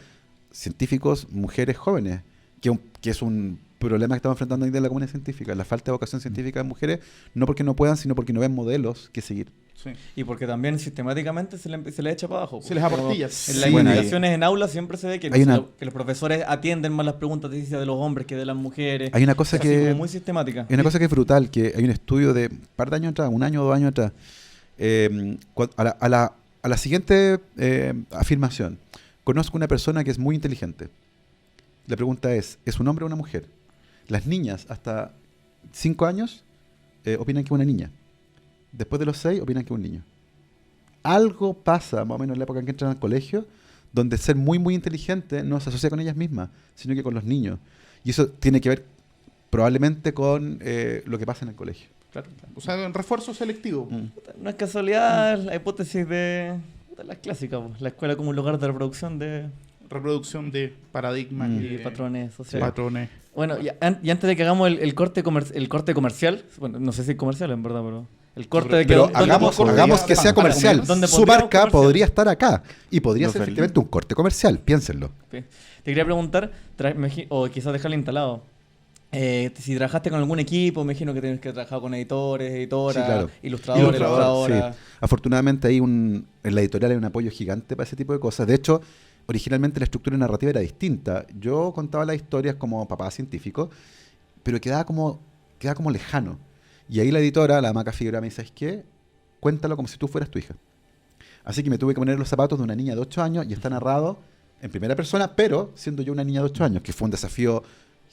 Científicos, mujeres jóvenes, que es un problema que estamos enfrentando hoy en día en la comunidad científica. La falta de vocación científica de mujeres, no porque no puedan, sino porque no ven modelos que seguir. Sí. Y porque también sistemáticamente se le echa para abajo. Se les Como aportillas. En las Sí, bueno, investigaciones en aula siempre se ve que, hay una- que los profesores atienden más las preguntas de ciencia de los hombres que de las mujeres. Hay una cosa Así que... como muy sistemática. Hay una cosa que es brutal, que hay un estudio de un par de años atrás, un año o 2 años atrás, a a la siguiente afirmación. Conozco una persona que es muy inteligente. La pregunta es un hombre o una mujer? Las niñas hasta 5 años opinan que es una niña. Después de los 6 opinan que es un niño. Algo pasa, más o menos en la época en que entran al colegio, donde ser muy, muy inteligente no se asocia con ellas mismas, sino que con los niños. Y eso tiene que ver probablemente con lo que pasa en el colegio. Claro. O sea, un refuerzo selectivo. No es casualidad la hipótesis de las clásicas, po. La escuela como un lugar de reproducción de Reproducción de paradigmas y patrones sociales. patrones. Bueno, y antes de que hagamos el corte comercial, bueno, no sé si es comercial en verdad, pero el corte de que... Pero donde hagamos podría- que sea comercial. ¿Dónde Su pondríamos marca comercial? podría estar acá. Y podría Los ser Berlín. efectivamente un corte comercial. Piénsenlo. Sí. Te quería preguntar, o quizás dejarlo instalado. Si trabajaste con algún equipo, me imagino que tienes que trabajar con editores, editoras, Sí, claro. ilustradores, Ilustrador, ilustradoras. Sí. Afortunadamente en la editorial hay un apoyo gigante para ese tipo de cosas. De hecho, originalmente la estructura narrativa era distinta. Yo contaba las historias como papá científico, pero quedaba como lejano. Y ahí la editora, la Maca Figueroa, me dice, ¿sabes qué? Cuéntalo como si tú fueras tu hija. Así que me tuve que poner los zapatos de una niña de 8 años y está narrado en primera persona, pero siendo yo una niña de 8 años, que fue un desafío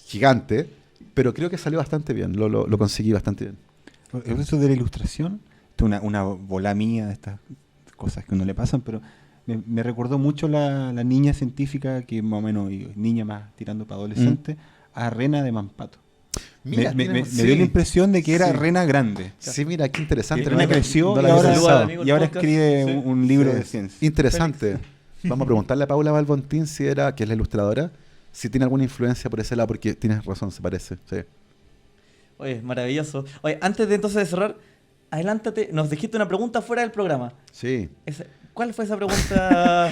gigante, pero creo que salió bastante bien, lo conseguí bastante bien. Eso de la ilustración, esto es una bola mía de estas cosas que a uno le pasan, pero me recordó mucho la niña científica, que más o menos, niña más tirando para adolescente, a Rena de Mampato. Mira, me sí. dio la impresión de que era Sí. Rena grande. Sí, mira, qué interesante. Que No Rena la- creció no la y había ahora, pensado. amigo, y ahora el podcast. escribe Sí. un libro Sí. de ciencia. Interesante. Vamos a preguntarle a Paula Balbontín, que es la ilustradora, si tiene alguna influencia por ese lado, porque tienes razón, se parece. Sí. Oye, maravilloso. Oye, antes de entonces de cerrar, adelántate, nos dijiste una pregunta fuera del programa. Sí. ¿Cuál fue esa pregunta?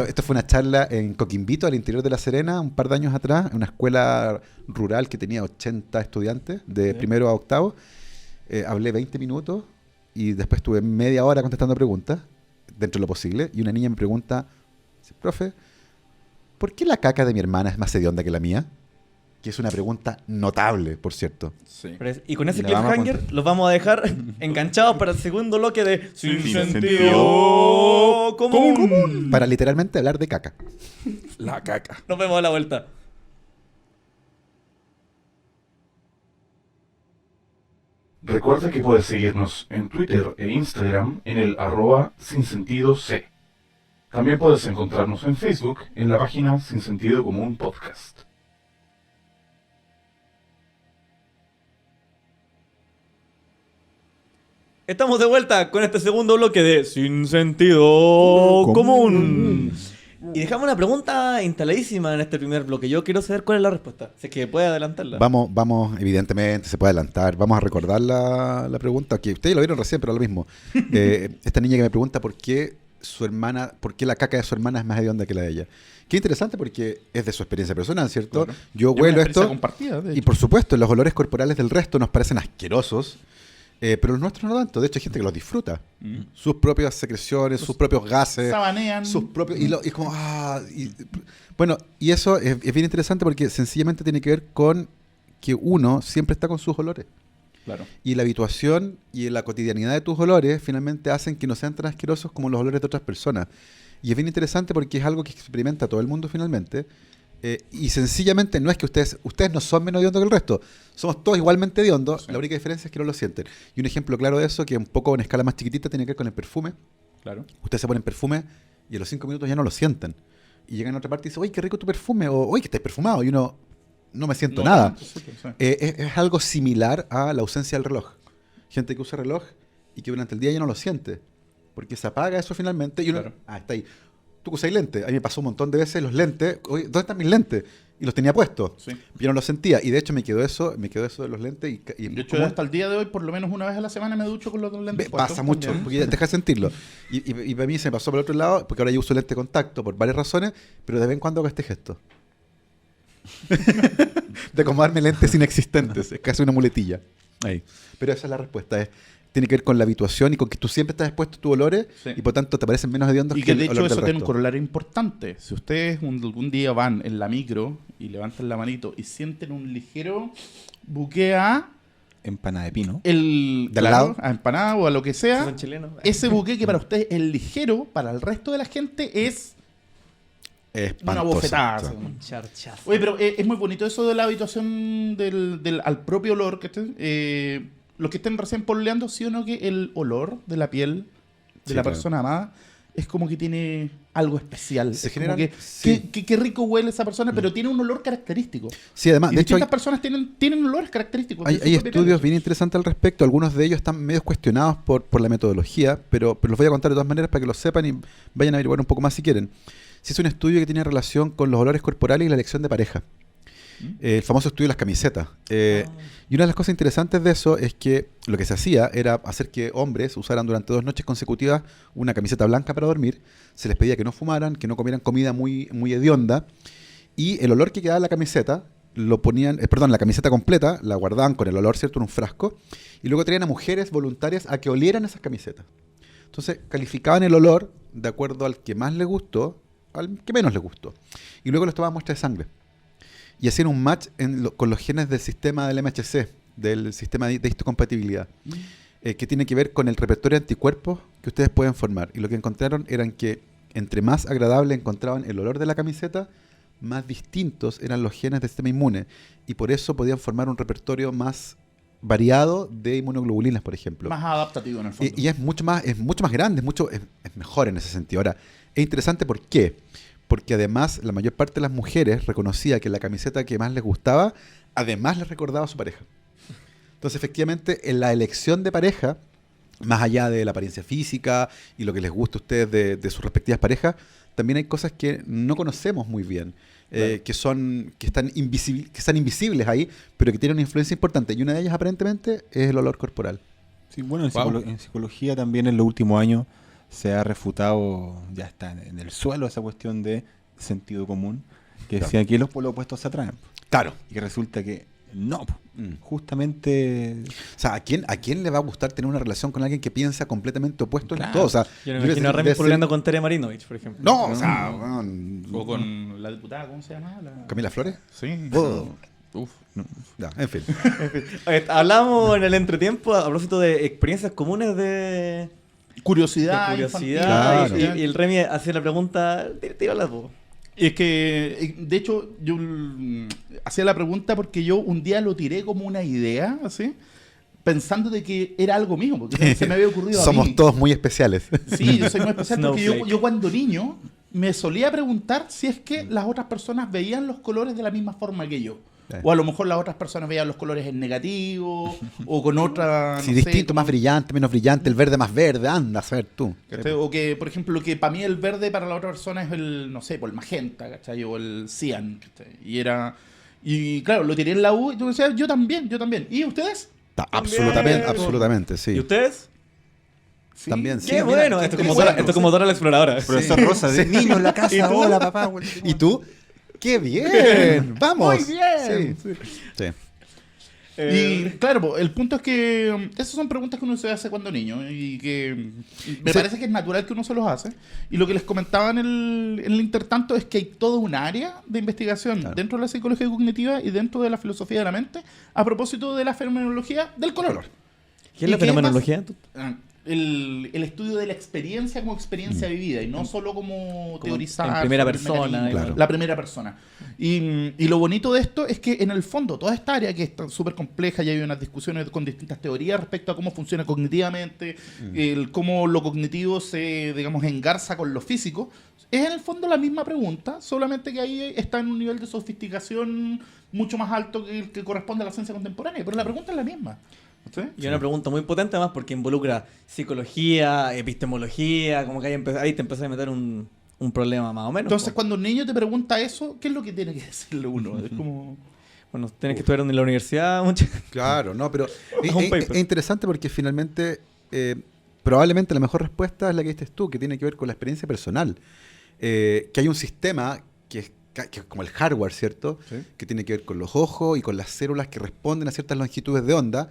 Esto fue una charla en Coquimbito, al interior de La Serena, un par de años atrás, en una escuela rural que tenía 80 estudiantes, de Ya. primero a octavo. Hablé 20 minutos y después estuve media hora contestando preguntas, dentro de lo posible, y una niña me pregunta, profe, ¿por qué la caca de mi hermana es más hedionda que la mía? Que es una pregunta notable, por cierto. Sí. Y con ese La vamos a cliffhanger contar. los vamos a dejar enganchados para el segundo bloque de Sin Sin Sentido Sentido Común. Para literalmente hablar de caca. La caca. Nos vemos a la vuelta. Recuerda que puedes seguirnos en Twitter e Instagram en el @sinsentidoc. También puedes encontrarnos en Facebook en la página Sin Sentido Común Podcast. Estamos de vuelta con este segundo bloque de Sin Sentido Común. Y dejamos una pregunta instaladísima en este primer bloque. Yo quiero saber cuál es la respuesta. Si es que puede adelantarla. Vamos, evidentemente, se puede adelantar. Vamos a recordar la pregunta, que ustedes lo vieron recién, pero lo mismo. Esta niña que me pregunta por qué la caca de su hermana es más hedionda que la de ella. Qué interesante, porque es de su experiencia personal, ¿cierto? Claro. Yo Es una huelo experiencia esto compartida, de y hecho. por supuesto los olores corporales del resto nos parecen asquerosos, pero los nuestros no tanto. De hecho hay gente que los disfruta. Sus propias secreciones, sus propios gases, Sabanean. sus propios... Y es como... bueno, y eso es bien interesante porque sencillamente tiene que ver con que uno siempre está con sus olores. Claro. Y la habituación y la cotidianidad de tus olores finalmente hacen que no sean tan asquerosos como los olores de otras personas. Y es bien interesante porque es algo que experimenta todo el mundo finalmente. Y sencillamente no es que ustedes no son menos hediondos que el resto. Somos todos igualmente hediondos. Sí. La única diferencia es que no lo sienten. Y un ejemplo claro de eso, que un poco en escala más chiquitita, tiene que ver con el perfume. Claro. Ustedes se ponen perfume y a los 5 minutos ya no lo sienten. Y llegan a otra parte y dicen, oye, qué rico tu perfume. O, oye, que estáis perfumado. Y uno, no me siento No, nada. tanto, sí, pues, sí. Es algo similar a la ausencia del reloj. Gente que usa reloj y que durante el día ya no lo siente. Porque se apaga eso finalmente y uno... Claro. está ahí. Tú que usas lentes. A mí me pasó un montón de veces los lentes. Oye, ¿dónde están mis lentes? Y los tenía puestos. Sí. Yo no los sentía. Y de hecho me quedó eso de los lentes. Y De hecho, ¿cómo? hasta el día de hoy, por lo menos una vez a la semana me ducho con los dos lentes puestos Pasa mucho, también. porque deja de sentirlo. Y para mí se me pasó por el otro lado, porque ahora yo uso lente de contacto por varias razones, pero de vez en cuando hago este gesto. De acomodarme lentes inexistentes. Es casi una muletilla. Ahí. Pero esa es la respuesta. Tiene que ver con la habituación y con que tú siempre estás expuesto a tus olores Sí. y por tanto te parecen menos hediondos Y que el de hecho olor eso del tiene un resto. corolario importante. Si ustedes algún día van en la micro y levantan la manito y sienten un ligero buquea, Empanada de pino. el ¿De al lado? a empanada o a lo que Si sea, son chilenos. ese buque que para ustedes es ligero, para el resto de la gente es una Espantoso. bofetada. Sí. así. Un charchazo. Oye, pero es muy bonito eso de la habituación al propio olor. Los que estén recién pololeando, sí o no, que el olor de la piel de Sí, la claro. persona amada es como que tiene algo especial. Se Es como generan- que, sí. qué rico huele esa persona, pero tiene un olor característico. Sí, además, Y de hecho, distintas personas tienen olores característicos. de hay su propia estudios piel. bien interesantes al respecto. Algunos de ellos están medio cuestionados por la metodología, pero los voy a contar de todas maneras para que lo sepan y vayan a averiguar un poco más si quieren. Se hizo un estudio que tiene relación con los olores corporales y la elección de pareja. El famoso estudio de las camisetas. Y una de las cosas interesantes de eso es que lo que se hacía era hacer que hombres usaran durante 2 noches consecutivas una camiseta blanca para dormir. Se les pedía que no fumaran, que no comieran comida muy, muy hedionda. Y el olor que quedaba en la camiseta, lo ponían, la camiseta completa, la guardaban con el olor, ¿cierto?, en un frasco. Y luego traían a mujeres voluntarias a que olieran esas camisetas. Entonces calificaban el olor de acuerdo al que más les gustó, al que menos les gustó. Y luego les tomaban muestra de sangre. Y hacían un match con los genes del sistema del MHC, del sistema de histocompatibilidad, que tiene que ver con el repertorio de anticuerpos que ustedes pueden formar. Y lo que encontraron eran que entre más agradable encontraban el olor de la camiseta, más distintos eran los genes del sistema inmune. Y por eso podían formar un repertorio más variado de inmunoglobulinas, por ejemplo. Más adaptativo en el fondo. Y es mucho más grande, es mejor en ese sentido. Ahora, es interesante ¿por qué? Porque además la mayor parte de las mujeres reconocía que la camiseta que más les gustaba, además les recordaba a su pareja. Entonces, efectivamente, en la elección de pareja, más allá de la apariencia física y lo que les gusta a ustedes de sus respectivas parejas, también hay cosas que no conocemos muy bien, que están invisibles ahí, pero que tienen una influencia importante. Y una de ellas, aparentemente, es el olor corporal. Sí, bueno, en, Wow. en psicología también en los últimos años se ha refutado, ya está en el suelo esa cuestión de sentido común, que decía que los polos opuestos se atraen. Claro. Y que resulta que no, Mm. justamente... O sea, ¿a quién le va a gustar tener una relación con alguien que piensa completamente opuesto en Claro. todo? O sea, Yo no debe imagino a ser- Remy debe ser- pololeando con Tere Marinovich, por ejemplo. No, o sea, weón, O con la diputada, ¿cómo se llama? Camila Flores. Sí. Oh. Uf. Ya, en fin. Hablamos en el entretiempo a propósito de experiencias comunes de Curiosidad. curiosidad. Claro. Y el Remy hacía la pregunta, tírala vos. Y es que, de hecho, yo hacía la pregunta porque yo un día lo tiré como una idea, así, pensando de que era algo mío, porque se me había ocurrido a Somos mí. todos muy especiales. Sí, yo soy muy especial porque Snowflake. yo cuando niño me solía preguntar si es que las otras personas veían los colores de la misma forma que yo. O a lo mejor las otras personas veían los colores en negativo o con otra... Sí, no sé, distinto, más brillante, menos brillante, el verde más verde, anda a saber tú. ¿cachai? O que, por ejemplo, lo que para mí el verde para la otra persona es el, no sé, por el magenta, ¿cachai? O el cian, ¿cachai? Y claro, lo tiré en la U y tú decías, yo también. ¿Y ustedes? Absolutamente, sí. ¿Y ustedes? Sí. También, sí. Qué mira, bueno, qué esto es como interesante. Dora, esto es como Dora la exploradora. Profesor Rosa, de niños en la casa, ¿Y tú? hola papá. ¿Y tú? ¡Qué bien! ¡Vamos! Muy bien. Sí. Sí. Y claro, po, el punto es que esas son preguntas que uno se hace cuando niño y que me Sí. parece que es natural que uno se los hace. Y lo que les comentaba en el intertanto es que hay todo un área de investigación Claro. dentro de la psicología cognitiva y dentro de la filosofía de la mente a propósito de la fenomenología del color. ¿Qué es la ¿Y qué fenomenología? El estudio de la experiencia como experiencia vivida y no solo como teorizar. en primera sobre el persona, mecanismo. claro. La primera persona. Y lo bonito de esto es que en el fondo toda esta área que es súper compleja y hay unas discusiones con distintas teorías respecto a cómo funciona cognitivamente, cómo lo cognitivo se, digamos, engarza con lo físico, es en el fondo la misma pregunta, solamente que ahí está en un nivel de sofisticación mucho más alto que el que corresponde a la ciencia contemporánea, pero la pregunta es la misma. ¿Sí? Y una pregunta muy potente además porque involucra psicología, epistemología, como que ahí te empezás a meter un problema más o menos. Entonces, po. cuando un niño te pregunta eso, ¿qué es lo que tiene que decirle uno? Es como... Bueno, tienes que estudiar en la universidad, Claro, no, pero es, Un es- paper. es interesante porque finalmente probablemente la mejor respuesta es la que diste tú, que tiene que ver con la experiencia personal. Que hay un sistema que es como el hardware, ¿cierto? Sí. Que tiene que ver con los ojos y con las células que responden a ciertas longitudes de onda,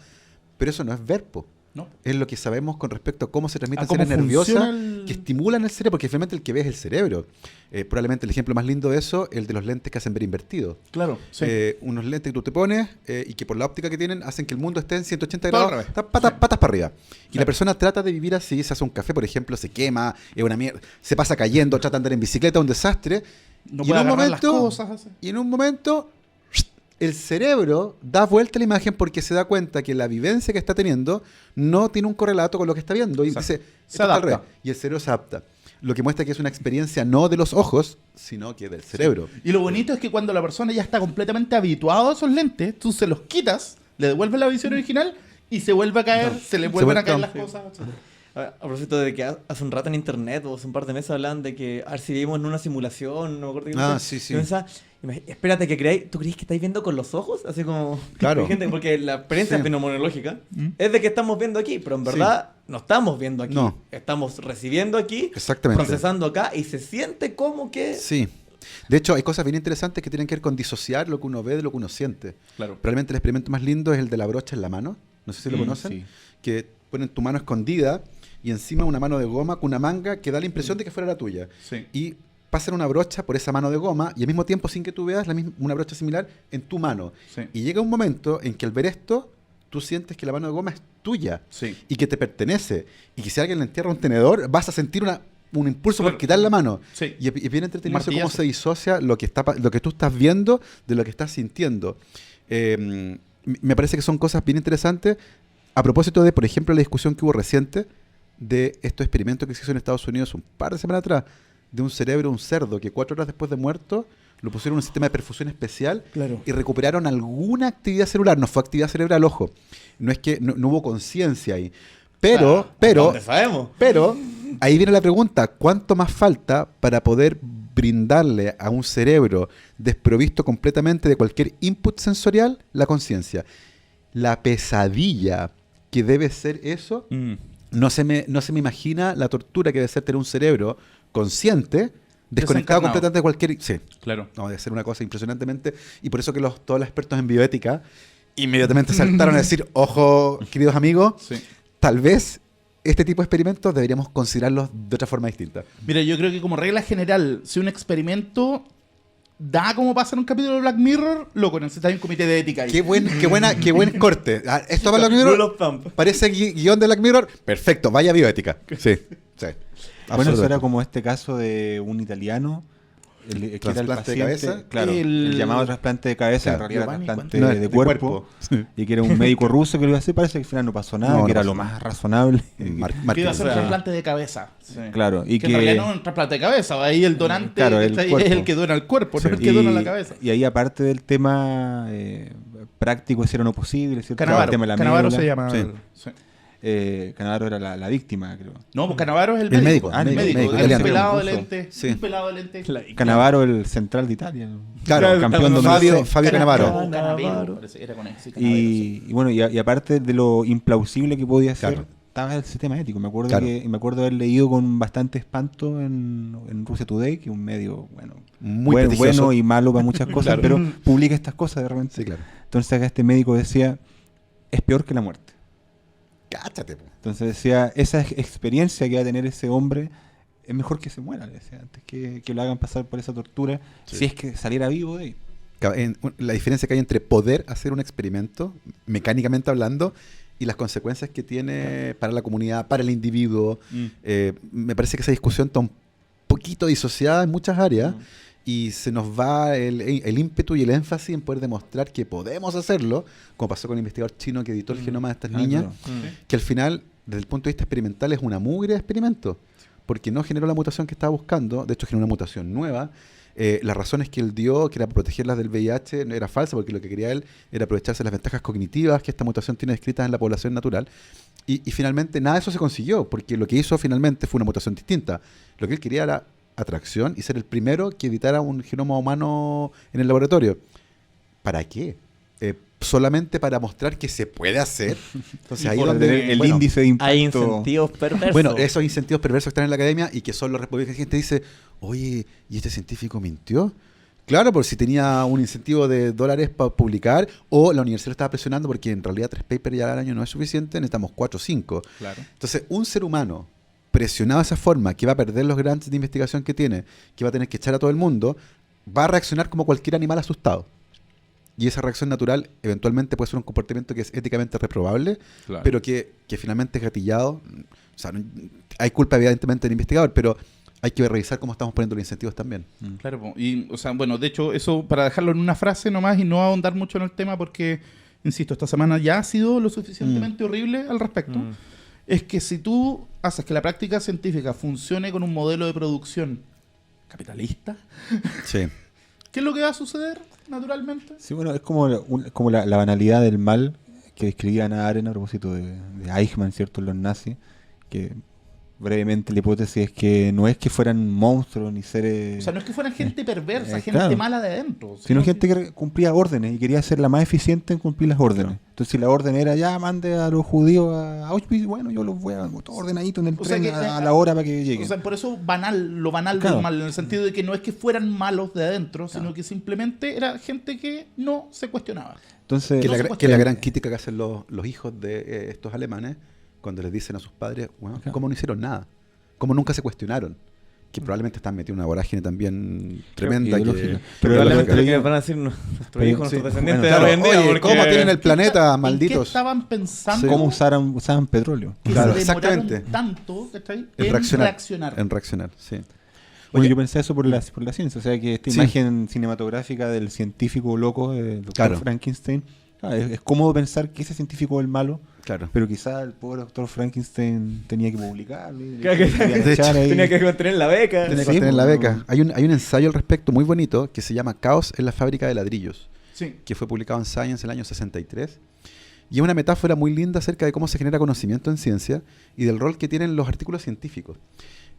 pero eso no es verbo. No. Es lo que sabemos con respecto a cómo se transmite A en seres cómo nerviosas funciona el- que estimulan el cerebro, porque finalmente el que ve es el cerebro. Probablemente el ejemplo más lindo de eso, el de los lentes que hacen ver invertido. Claro, sí. Unos lentes que tú te pones y que por la óptica que tienen hacen que el mundo esté en 180 Todo al grados, revés. patas para arriba. Y Sí. la persona trata de vivir así, se hace un café, por ejemplo, se quema, es una mierda, se pasa cayendo, trata de andar en bicicleta, un desastre. No y puede en un agarrar las momento, cosas. Así. y en un momento, el cerebro da vuelta a la imagen porque se da cuenta que la vivencia que está teniendo no tiene un correlato con lo que está viendo. Y Exacto. dice, Se "Esto está al adapta. revés". Y el cerebro se adapta. Lo que muestra que es una experiencia no de los ojos, sino que del cerebro. Y lo bonito es que cuando la persona ya está completamente habituada a esos lentes, tú se los quitas, le devuelves la visión original y se vuelve a caer, se le vuelven a caer las cosas. A propósito de que hace un rato en internet o hace un par de meses hablaban de que a ver si vivimos en una simulación, no me acuerdo qué cosa. Sí, sí. Yo pensaba, espérate, que creáis, ¿tú crees que estáis viendo con los ojos? Así como. Claro. Hay gente, porque la experiencia Sí. fenomenológica es de que estamos viendo aquí, pero en verdad no estamos viendo aquí. No. Estamos recibiendo aquí, Exactamente. procesando acá y se siente como que. Sí. De hecho, hay cosas bien interesantes que tienen que ver con disociar lo que uno ve de lo que uno siente. Claro. Probablemente el experimento más lindo es el de la brocha en la mano. No sé si lo conocen. Sí. Que ponen tu mano escondida y encima una mano de goma con una manga que da la impresión de que fuera la tuya. Sí. Y pasan una brocha por esa mano de goma y al mismo tiempo, sin que tú veas, una brocha similar en tu mano. Sí. Y llega un momento en que al ver esto, tú sientes que la mano de goma es tuya Sí. y que te pertenece. Y que si alguien le entierra un tenedor, vas a sentir un impulso Claro. por quitar la mano. Sí. Y es bien entretenido eso, cómo Martillazo. se disocia lo que tú estás viendo de lo que estás sintiendo. Me parece que son cosas bien interesantes. A propósito de, por ejemplo, la discusión que hubo reciente de estos experimentos que se hizo en Estados Unidos un par de semanas atrás, de un cerebro, un cerdo, que 4 horas después de muerto lo pusieron en un sistema de perfusión especial Claro. y recuperaron alguna actividad celular. No fue actividad cerebral, ojo. No es que no hubo conciencia ahí. Pero, ¿Dónde sabemos? pero, ahí viene la pregunta, ¿cuánto más falta para poder brindarle a un cerebro desprovisto completamente de cualquier input sensorial la conciencia? La pesadilla que debe ser eso, no se me imagina la tortura que debe ser tener un cerebro consciente, desconectado Desencarnado. completamente de cualquier... Sí, Claro. no, debe ser una cosa impresionantemente, y por eso que todos los expertos en bioética inmediatamente saltaron a decir, ojo, queridos amigos, Sí. tal vez este tipo de experimentos deberíamos considerarlos de otra forma distinta. Mira, yo creo que como regla general, si un experimento da como pasa en un capítulo de Black Mirror, loco, necesitas un comité de ética ahí. Qué buen corte. Ah, esto va a Black Rule Mirror, of thumb. parece guión de Black Mirror, perfecto, vaya bioética. Sí, sí. Bueno, eso absolutamente. era como este caso de un italiano, que era el Trasplante de paciente, cabeza. claro, el llamado trasplante de cabeza, Claro. en realidad era Giovanni, trasplante No, de cuerpo, y que era un médico ruso que lo iba a hacer, parece que al final no pasó nada, No, que no era pasó lo nada. más razonable. Que iba a ser un trasplante de cabeza. Sí. Claro, y que en realidad no es un trasplante de cabeza, ahí el donante Claro, el está ahí, es cuerpo. el que dona el cuerpo, Sí. no el que dona la cabeza. Y ahí aparte del tema práctico, si era no posible, ¿cierto? Canavaro, El tema de la Canavaro médula. se llama. Sí. Sí. Canavaro era la víctima, creo. No, pues Canavaro es el El médico. médico, el médico el italiano. pelado de Ruso. lente. Sí. Un pelado de lente. Canavaro, el central de Italia. Claro, campeón Fabio 2006. Canavaro. Canavaro. Parece, era con ese, Canavaro, sí. Y bueno, y aparte de lo implausible que podía ser, Claro. estaba el sistema ético. Me acuerdo Claro. me acuerdo haber leído con bastante espanto en Russia Today, que es un medio, bueno, Muy bueno prestigioso. y malo para muchas cosas, Claro. pero publica estas cosas de repente. Sí, claro. Entonces acá este médico decía, es peor que la muerte. Cáchate, po. Entonces decía, esa experiencia que va a tener ese hombre es mejor que se muera, le decía, antes que lo hagan pasar por esa tortura, Sí. si es que saliera vivo de ahí. La diferencia que hay entre poder hacer un experimento, mecánicamente hablando, y las consecuencias que tiene para la comunidad, para el individuo. Me parece que esa discusión está un poquito disociada en muchas áreas y se nos va el ímpetu y el énfasis en poder demostrar que podemos hacerlo, como pasó con el investigador chino que editó el genoma de estas niñas, claro. que al final, desde el punto de vista experimental, es una mugre de experimento, porque no generó la mutación que estaba buscando, de hecho generó una mutación nueva. Las razones que él dio, que era para protegerlas del VIH, no era falsa, porque lo que quería él era aprovecharse de las ventajas cognitivas que esta mutación tiene descritas en la población natural. Y finalmente nada de eso se consiguió, porque lo que hizo finalmente fue una mutación distinta. Lo que él quería era atracción y ser el primero que editara un genoma humano en el laboratorio. ¿Para qué? Solamente para mostrar que se puede hacer. Entonces ahí Por donde tener el bueno, índice de impacto. Hay incentivos perversos. bueno, esos incentivos perversos que están en la academia y que son los responsables. La gente dice, oye, ¿y este científico mintió? Claro, por si tenía un incentivo de dólares para publicar, o la universidad lo estaba presionando porque en realidad 3 papers ya al año no es suficiente, necesitamos 4 o 5. Claro. Entonces, un ser humano presionado de esa forma, que va a perder los grants de investigación que tiene, que va a tener que echar a todo el mundo, va a reaccionar como cualquier animal asustado. Y esa reacción natural eventualmente puede ser un comportamiento que es éticamente reprobable, Claro. pero que finalmente es gatillado. O sea, hay culpa evidentemente del investigador, pero hay que revisar cómo estamos poniendo los incentivos también. Claro, po. Y, o sea, bueno, de hecho, eso para dejarlo en una frase nomás y no ahondar mucho en el tema porque, insisto, esta semana ya ha sido lo suficientemente horrible al respecto. Es que si tú haces que la práctica científica funcione con un modelo de producción capitalista, Sí. ¿qué es lo que va a suceder naturalmente? Sí, bueno, es como, como la banalidad del mal que describía Hannah Arendt a propósito de Eichmann, ¿cierto? En los nazis, que brevemente la hipótesis es que no es que fueran monstruos ni seres... O sea, no es que fueran gente perversa, gente claro. mala de adentro. sino gente que cumplía órdenes y quería ser la más eficiente en cumplir las órdenes. Claro. Entonces, si la orden era ya mande a los judíos a Auschwitz, bueno, yo los voy a todo ordenadito en el O sea tren que, a la hora para que lleguen. O sea, por eso lo banal Claro. del mal, en el sentido de que no es que fueran malos de adentro, sino que simplemente era gente que no se cuestionaba. Entonces, Que, No se que cuestiona. la gran crítica que hacen los hijos de estos alemanes cuando les dicen a sus padres, bueno, Claro. ¿cómo no hicieron nada? ¿Cómo nunca se cuestionaron? Que probablemente están metidos en una vorágine también tremenda. ideológica. Que, Pero Probablemente lo lo que- que van a decir nuestros pero- hijos, nuestros sí, descendientes bueno, de hoy en día. Oye, porque- ¿cómo tienen el planeta, ¿En qué malditos? estaban pensando? Sí. ¿Cómo usaban petróleo? Que Claro, se demoraron exactamente. tanto, ¿cachai? En En reaccionar. reaccionar. En reaccionar, sí. Bueno, Oye, yo pensé eso por la ciencia, o sea que esta Sí. imagen cinematográfica del científico loco, del doctor Claro. Frankenstein, es cómodo pensar que ese científico es el malo, claro. pero quizá el pobre doctor Frankenstein tenía que publicarlo. Claro que- De hecho, Tenía que mantener la beca. Tiene Sí, que tener la pues, beca. no. Hay un ensayo al respecto muy bonito que se llama Caos en la fábrica de ladrillos, Sí. que fue publicado en Science en el año 63. Y es una metáfora muy linda acerca de cómo se genera conocimiento en ciencia y del rol que tienen los artículos científicos.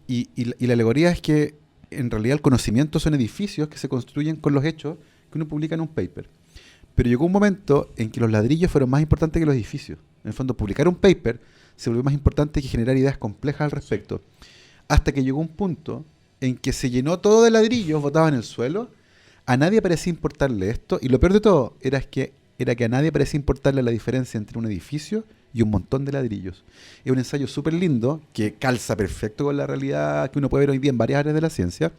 Y la alegoría es que en realidad el conocimiento son edificios que se construyen con los hechos que uno publica en un paper. Pero llegó un momento en que los ladrillos fueron más importantes que los edificios. En el fondo, publicar un paper se volvió más importante que generar ideas complejas al respecto. Hasta que llegó un punto en que se llenó todo de ladrillos, botados en el suelo. A nadie parecía importarle esto. Y lo peor de todo era que a nadie parecía importarle la diferencia entre un edificio y un montón de ladrillos. Es un ensayo súper lindo que calza perfecto con la realidad que uno puede ver hoy día en varias áreas de la ciencia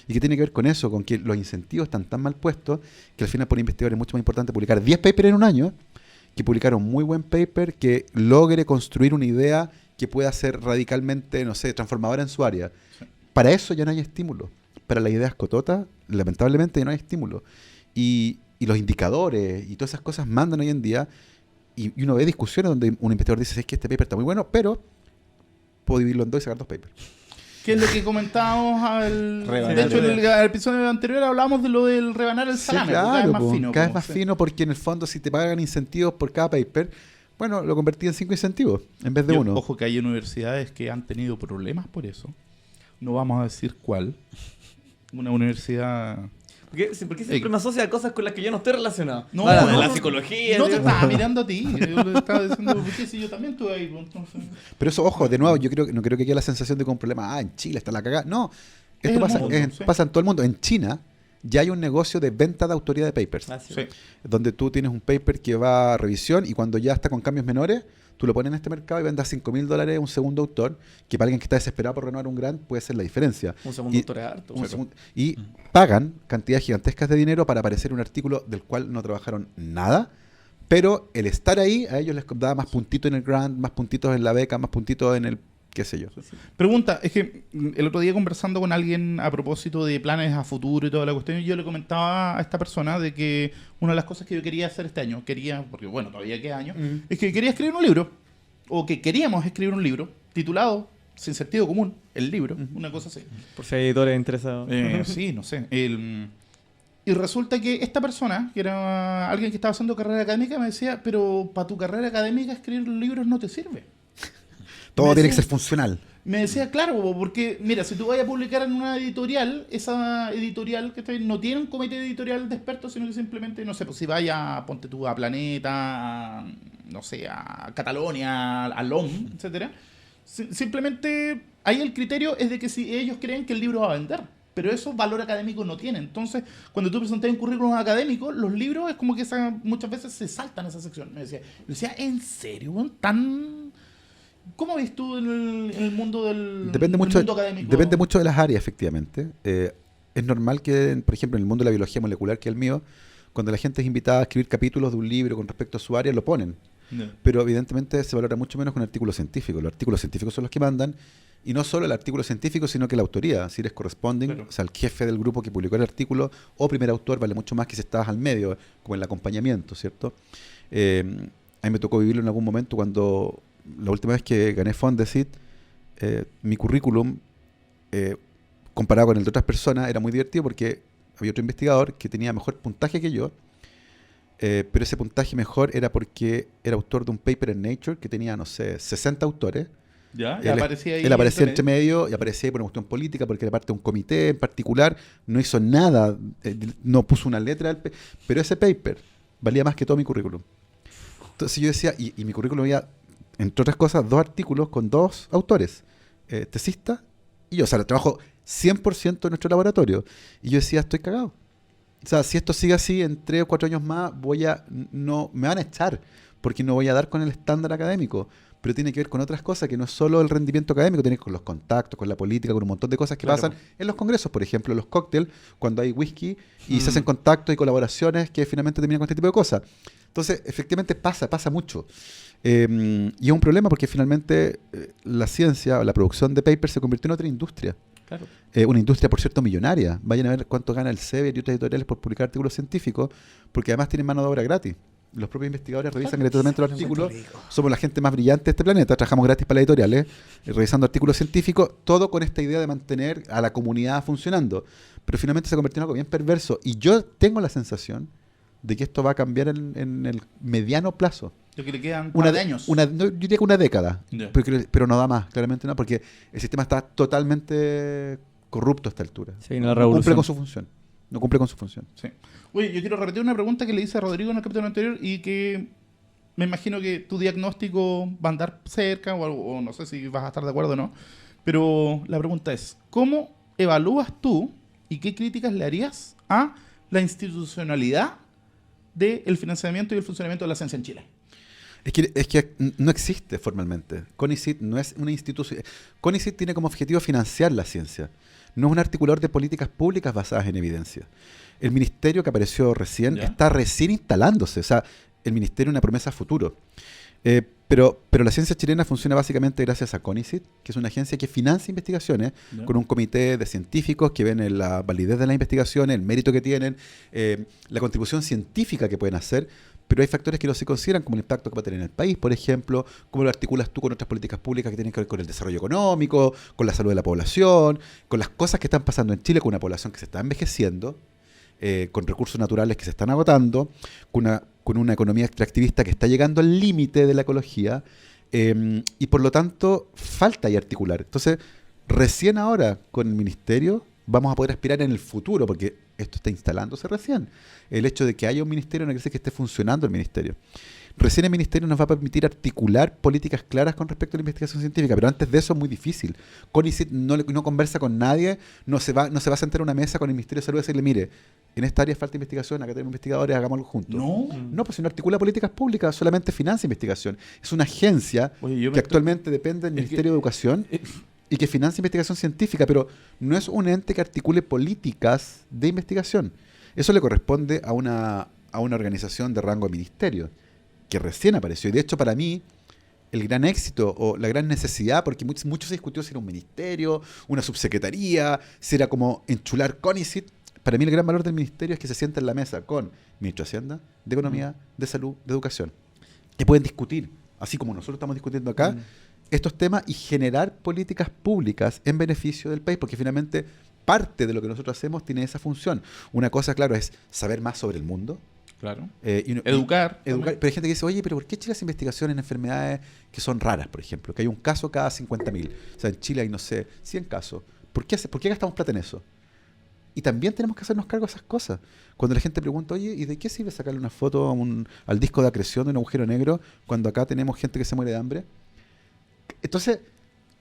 y que tiene que ver con eso, con que los incentivos están tan mal puestos que al final por investigadores es mucho más importante publicar 10 papers en un año que publicar un muy buen paper que logre construir una idea que pueda ser radicalmente, no sé, transformadora en su área. Sí. Para eso ya no hay estímulo. Para las ideas cototas, lamentablemente ya no hay estímulo. Y los indicadores y todas esas cosas mandan hoy en día. Y uno ve discusiones donde un investigador dice, es que este paper está muy bueno, pero puedo dividirlo en dos y sacar 2 papers. ¿Qué es lo que comentábamos Rebanar. de hecho, en el episodio anterior hablábamos de lo del rebanar el Sí, salame, claro, cada vez más po, fino. cada po, vez más sí. fino porque en el fondo si te pagan incentivos por cada paper, bueno, lo convertí en 5 incentivos en vez de Yo- uno. Ojo que hay universidades que han tenido problemas por eso. No vamos a decir cuál. Una universidad... ¿Por qué siempre me asocia a cosas con las que yo no estoy relacionado? No, Bueno, no, la no, psicología. No te ¿sí? estaba mirando a ti. Yo le estaba diciendo, ¿por qué si yo también estuve ahí? Pues, entonces... Pero eso, ojo, de nuevo, yo creo que no creo que quede la sensación de que un problema, en Chile está la cagada. No, Es esto el pasa, mundo, sí. pasa en todo el mundo. En China ya hay un negocio de venta de autoría de papers, Ah, sí. Sí. donde tú tienes un paper que va a revisión y cuando ya está con cambios menores, tú lo pones en este mercado y vendas $5.000 a un segundo autor, que para alguien que está desesperado por renovar un grant puede ser la diferencia. Un segundo Y- autor es harto. Un segundo- y pagan cantidades gigantescas de dinero para aparecer en un artículo del cual no trabajaron nada, pero el estar ahí a ellos les da más puntitos en el grant, más puntitos en la beca, más puntitos en el qué sé yo. Pregunta, es que el otro día conversando con alguien a propósito de planes a futuro y toda la cuestión, yo le comentaba a esta persona de que una de las cosas que yo quería hacer este año, porque bueno, todavía queda año, es que quería escribir un libro, o que queríamos escribir un libro titulado Sin Sentido Común, el libro, una cosa así. Por si hay editores interesados. Sí, no sé. Y resulta que esta persona, que era alguien que estaba haciendo carrera académica, me decía, pero para tu carrera académica escribir libros no te sirve. Todo Me tiene que decía- ser funcional. Me decía, claro, porque, mira, si tú vas a publicar en una editorial, esa editorial que no tiene un comité editorial de expertos, sino que simplemente, no sé, pues si vaya, ponte tú a Planeta, a, no sé, a Catalonia, a LOM, etcétera, simplemente ahí el criterio es de que si ellos creen que el libro va a vender. pero eso valor académico no tiene. Entonces, cuando tú presentas un currículum académico, los libros es como que muchas veces se saltan esa sección. Yo decía, ¿en serio, weón? ¿Cómo ves tú en el mundo Depende mucho, mundo académico? depende mucho de las áreas, efectivamente. Es normal que, por ejemplo, en el mundo de la biología molecular, que es el mío, cuando la gente es invitada a escribir capítulos de un libro con respecto a su área, lo ponen. No. Pero evidentemente se valora mucho menos con artículos científicos. Los artículos científicos son los que mandan, y no solo el artículo científico, sino que la autoría. Si eres corresponding, Claro. o sea, el jefe del grupo que publicó el artículo o primer autor vale mucho más que si estabas al medio, como el acompañamiento, ¿cierto? A mí me tocó vivirlo en algún momento cuando la última vez que gané Fondesit, mi currículum, comparado con el de otras personas, era muy divertido porque había otro investigador que tenía mejor puntaje que yo, pero ese puntaje mejor era porque era autor de un paper en Nature que tenía, no sé, 60 autores. ¿Ya? Él aparecía entre medio y aparecía ahí por una cuestión política porque era parte de un comité en particular, no hizo nada, no puso una letra, pero ese paper valía más que todo mi currículum. Entonces yo decía, y mi currículum había, entre otras cosas, 2 artículos con 2 autores, tesista y yo, o sea, trabajo 100% en nuestro laboratorio. Y yo decía, estoy cagado. O sea, si esto sigue así, en 3 o 4 años más, me van a echar, porque no voy a dar con el estándar académico. Pero tiene que ver con otras cosas, que no es solo el rendimiento académico, tiene que ver con los contactos, con la política, con un montón de cosas que pasan en los congresos, por ejemplo, los cócteles, cuando hay whisky y se hacen contactos y colaboraciones que finalmente terminan con este tipo de cosas. Entonces, efectivamente pasa mucho. Y es un problema porque finalmente la ciencia, la producción de papers se convirtió en otra industria. Claro. Una industria, por cierto, millonaria. Vayan a ver cuánto gana el Sevier y otras editoriales por publicar artículos científicos, porque además tienen mano de obra gratis. Los propios investigadores revisan gratuitamente los artículos. Somos la gente más brillante de este planeta. Trabajamos gratis para las editoriales, revisando artículos científicos, todo con esta idea de mantener a la comunidad funcionando. Pero finalmente se convirtió en algo bien perverso. Y yo tengo la sensación de que esto va a cambiar en el mediano plazo. Lo que le quedan un par de años. Yo diría que una década, Ya. pero no da más, claramente no, porque el sistema está totalmente corrupto a esta altura. Se viene la No revolución. cumple con su función. No cumple con su función. Sí. Oye, yo quiero repetir una pregunta que le hice a Rodrigo en el capítulo anterior y que me imagino que tu diagnóstico va a andar cerca o no sé si vas a estar de acuerdo o no. Pero la pregunta es, ¿cómo evalúas tú y qué críticas le harías a la institucionalidad del financiamiento y el funcionamiento de la ciencia en Chile? Es que no existe formalmente. CONICIT no es una institución. CONICIT tiene como objetivo financiar la ciencia. No es un articulador de políticas públicas basadas en evidencia. El ministerio que apareció recién está recién instalándose. O sea, el ministerio es una promesa a futuro. Pero la ciencia chilena funciona básicamente gracias a CONICIT, que es una agencia que financia investigaciones con un comité de científicos que ven la validez de las investigaciones, el mérito que tienen, la contribución científica que pueden hacer. Pero hay factores que no se consideran, como el impacto que va a tener en el país, por ejemplo, cómo lo articulas tú con otras políticas públicas que tienen que ver con el desarrollo económico, con la salud de la población, con las cosas que están pasando en Chile, con una población que se está envejeciendo, con recursos naturales que se están agotando, con una economía extractivista que está llegando al límite de la ecología, y por lo tanto falta ahí articular. Entonces, recién ahora con el ministerio vamos a poder aspirar en el futuro, porque esto está instalándose recién. El hecho de que haya un ministerio no quiere decir que esté funcionando el ministerio. Recién el ministerio nos va a permitir articular políticas claras con respecto a la investigación científica, pero antes de eso es muy difícil. CONICIT no conversa con nadie, no se va a sentar a una mesa con el Ministerio de Salud y decirle, mire, en esta área falta investigación, acá tenemos investigadores, hagámoslo juntos. No, pues si no articula políticas públicas, solamente financia investigación. Es una agencia que actualmente depende del Ministerio de Educación y que financia investigación científica, pero no es un ente que articule políticas de investigación. Eso le corresponde a una organización de rango de ministerio, que recién apareció. Y de hecho, para mí, el gran éxito o la gran necesidad, porque mucho se discutió si era un ministerio, una subsecretaría, si era como enchular CONICIT. Para mí el gran valor del ministerio es que se sienta en la mesa con ministro de Hacienda, de Economía, de Salud, de Educación. Que pueden discutir, así como nosotros estamos discutiendo acá, estos temas y generar políticas públicas en beneficio del país, porque finalmente parte de lo que nosotros hacemos tiene esa función. Una cosa, claro, es saber más sobre el mundo. Claro. Educar. Pero hay gente que dice, oye, pero ¿por qué Chile hace investigación en enfermedades que son raras, por ejemplo? Que hay un caso cada 50.000. O sea, en Chile hay, no sé, 100 casos. ¿Por qué gastamos plata en eso? Y también tenemos que hacernos cargo de esas cosas. Cuando la gente pregunta, oye, ¿y de qué sirve sacarle una foto al disco de acreción de un agujero negro cuando acá tenemos gente que se muere de hambre? Entonces,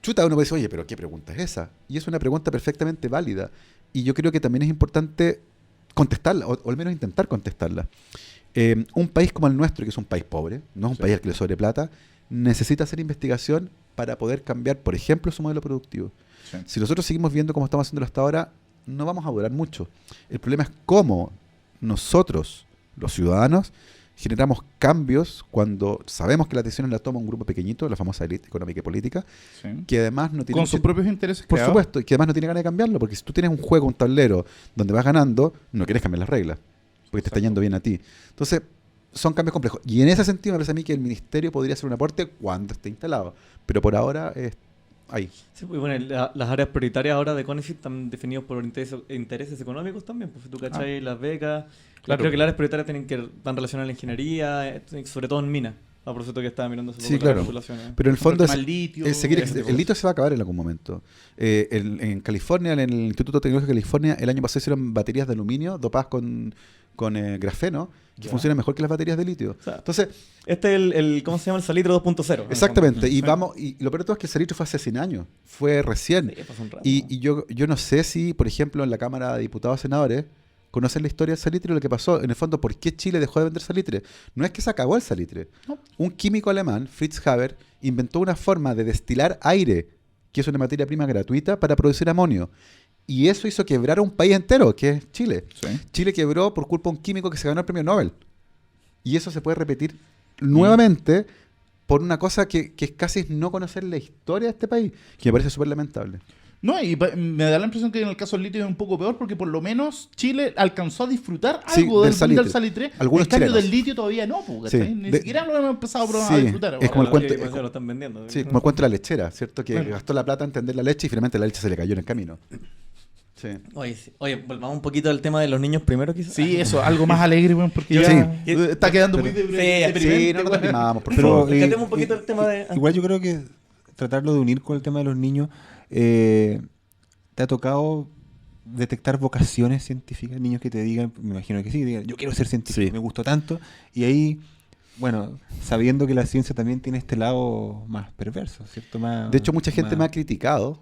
chuta, uno puede decir, oye, pero ¿qué pregunta es esa? Y es una pregunta perfectamente válida. y yo creo que también es importante contestarla, o al menos intentar contestarla. Un país como el nuestro, que es un país pobre, no es un país al que le sobre plata, necesita hacer investigación para poder cambiar, por ejemplo, su modelo productivo. Sí. Si nosotros seguimos viendo cómo estamos haciéndolo hasta ahora, no vamos a durar mucho. El problema es cómo nosotros, los ciudadanos, generamos cambios cuando sabemos que las decisiones las toma un grupo pequeñito, la famosa élite económica y política, Sí. que además no tiene... Con sus propios intereses Por creados. supuesto, y que además no tiene ganas de cambiarlo, porque si tú tienes un juego, un tablero, donde vas ganando, no quieres cambiar las reglas, porque te está Exacto. yendo bien a ti. Entonces, son cambios complejos. Y en ese sentido me parece a mí que el ministerio podría hacer un aporte cuando esté instalado. Pero por ahora es ahí. Sí, pues, bueno, las áreas prioritarias ahora de CONICET están definidas por intereses económicos también. Pues, si tú cachai las becas. Claro. Creo que las áreas prioritarias van relacionadas a la ingeniería, sobre todo en minas. A propósito que estaba mirando hace Sí, poco las claro. regulaciones. Pero en el fondo es, litio, el litio se va a acabar en algún momento. En California, en el Instituto Tecnológico de California, el año pasado hicieron baterías de aluminio dopadas con grafeno, que Ya. funcionan mejor que las baterías de litio. O sea, Entonces, Este es ¿cómo se llama? El salitre 2.0. exactamente. Y Sí. vamos, y lo peor de todo es que el salitre fue hace 100 años. Fue recién. Sí, pasó un rato. Y yo no sé si, por ejemplo, en la Cámara de Diputados y Senadores conocen la historia del salitre y lo que pasó. En el fondo, ¿por qué Chile dejó de vender salitre? No es que se acabó el salitre. No. Un químico alemán, Fritz Haber, inventó una forma de destilar aire, que es una materia prima gratuita, para producir amonio. Y eso hizo quebrar a un país entero, que es Chile. Sí. Chile quebró por culpa de un químico que se ganó el premio Nobel. Y eso se puede repetir nuevamente por una cosa que es casi no conocer la historia de este país, que me parece súper lamentable. No, y me da la impresión que en el caso del litio es un poco peor porque por lo menos Chile alcanzó a disfrutar Sí, algo del del salitre. salitre. Algunos en cambio chilenos. del litio todavía no, pues, ¿cachai? Sí. Ni De- siquiera lo hemos empezado a Sí, disfrutar. es como el cuento- Sí, lo están vendiendo. Sí, como el cuento de la lechera, ¿cierto? Que Claro. gastó la plata en tender la leche y finalmente la leche se le cayó en el camino. Sí. Oye, sí. Oye, volvamos un poquito al tema de los niños primero, quizás. Sí, eso, algo más alegre, weón, porque Sí. ya Sí. está quedando muy Sí, deprimente, Sí, no nos weón. deprimamos, por Pero, favor. Rescatemos un poquito el tema de... Igual yo creo que tratarlo de unir con el tema de los niños, ¿te ha tocado detectar vocaciones científicas? Niños que te digan, me imagino que sí, digan, yo quiero ser científico, Sí. me gustó tanto. Y ahí, bueno, sabiendo que la ciencia también tiene este lado más perverso, ¿cierto? Más, De hecho, mucha gente más- me ha criticado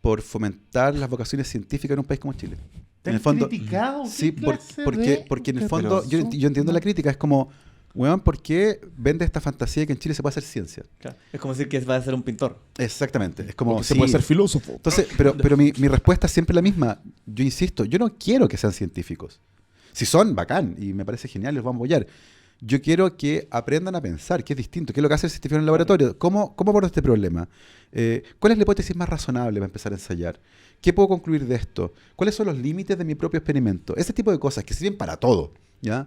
por fomentar las vocaciones científicas en un país como Chile. ¿Te En el han fondo, criticado? sí, ¿Qué clase de porque en el persona? fondo yo entiendo la crítica, es como, weón, ¿por qué vende esta fantasía de que en Chile se puede hacer ciencia? Claro, es como decir que va a ser un pintor. Exactamente, es como... Porque se sí. puede ser filósofo. Entonces, pero mi respuesta es siempre la misma. Yo insisto, yo no quiero que sean científicos. Si son, bacán, y me parece genial, los vamos a apoyar. Yo quiero que aprendan a pensar, que es distinto. ¿Qué es lo que hace el científico en el laboratorio? ¿Cómo abordo este problema? ¿Cuál es la hipótesis más razonable para empezar a ensayar? ¿Qué puedo concluir de esto? ¿Cuáles son los límites de mi propio experimento? Ese tipo de cosas que sirven para todo, ¿ya?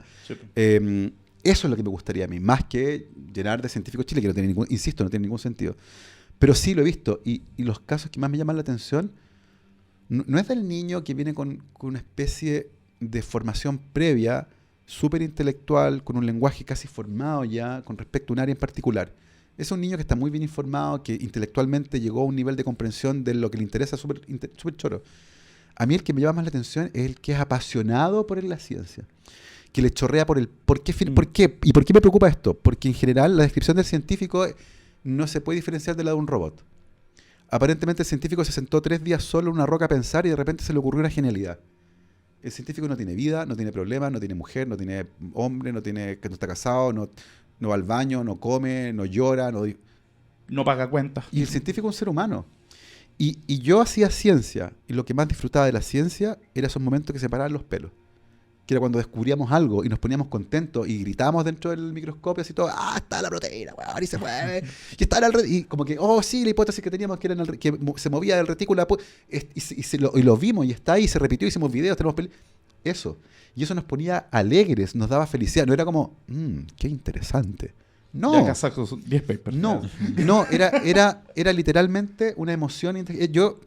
Eso es lo que me gustaría a mí, más que llenar de científicos Chile, que no tiene ningún, insisto, no tiene ningún sentido. Pero sí lo he visto, y los casos que más me llaman la atención no es del niño que viene con una especie de formación previa, súper intelectual, con un lenguaje casi formado ya con respecto a un área en particular. Es un niño que está muy bien informado, que intelectualmente llegó a un nivel de comprensión de lo que le interesa súper choro. A mí el que me llama más la atención es el que es apasionado por la ciencia, que le chorrea por el ¿por qué? ¿Y por qué me preocupa esto? Porque en general la descripción del científico no se puede diferenciar de la de un robot. Aparentemente el científico se sentó 3 días solo en una roca a pensar y de repente se le ocurrió una genialidad. El científico no tiene vida, no tiene problemas, no tiene mujer, no tiene hombre, no está casado, no va al baño, no come, no llora. No paga cuentas. Y el científico es un ser humano. Y yo hacía ciencia, y lo que más disfrutaba de la ciencia era esos momentos que se paraban los pelos. Que era cuando descubríamos algo y nos poníamos contentos y gritábamos dentro del microscopio así todo, está la proteína, weón, y se mueve, y está y como que, sí, la hipótesis que teníamos que era que se movía del retículo y lo vimos y está ahí, se repitió, hicimos videos, tenemos eso. Y eso nos ponía alegres, nos daba felicidad, no era como, qué interesante. No. Ya acá saco 10 papers. No, era literalmente una emoción. Yo,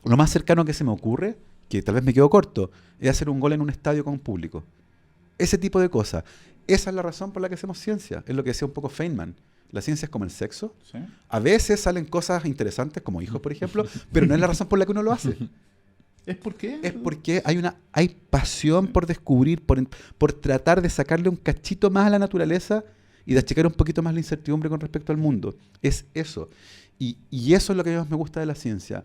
lo más cercano que se me ocurre, que tal vez me quedo corto, es hacer un gol en un estadio con un público. Ese tipo de cosas. Esa es la razón por la que hacemos ciencia. Es lo que decía un poco Feynman. La ciencia es como el sexo. Sí. A veces salen cosas interesantes, como hijos, por ejemplo, pero no es la razón por la que uno lo hace. ¿Es por qué? Es porque hay pasión por descubrir, por tratar de sacarle un cachito más a la naturaleza y de achicar un poquito más la incertidumbre con respecto al mundo. Es eso. Y eso es lo que más me gusta de la ciencia.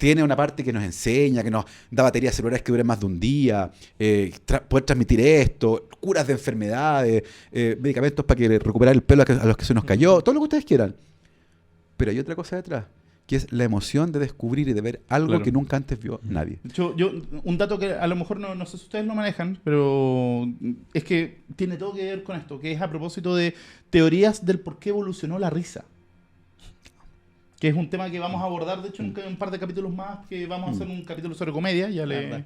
tiene una parte que nos enseña, que nos da baterías celulares que duren más de un día, poder transmitir esto, curas de enfermedades, medicamentos para que recuperar el pelo a los que se nos cayó, todo lo que ustedes quieran. Pero hay otra cosa detrás, que es la emoción de descubrir y de ver algo Claro. que nunca antes vio nadie. Yo, un dato que a lo mejor no sé si ustedes lo manejan, pero es que tiene todo que ver con esto, que es a propósito de teorías del por qué evolucionó la risa. Que es un tema que vamos a abordar, de hecho, en un par de capítulos más, que vamos a hacer un capítulo sobre comedia. Verdad.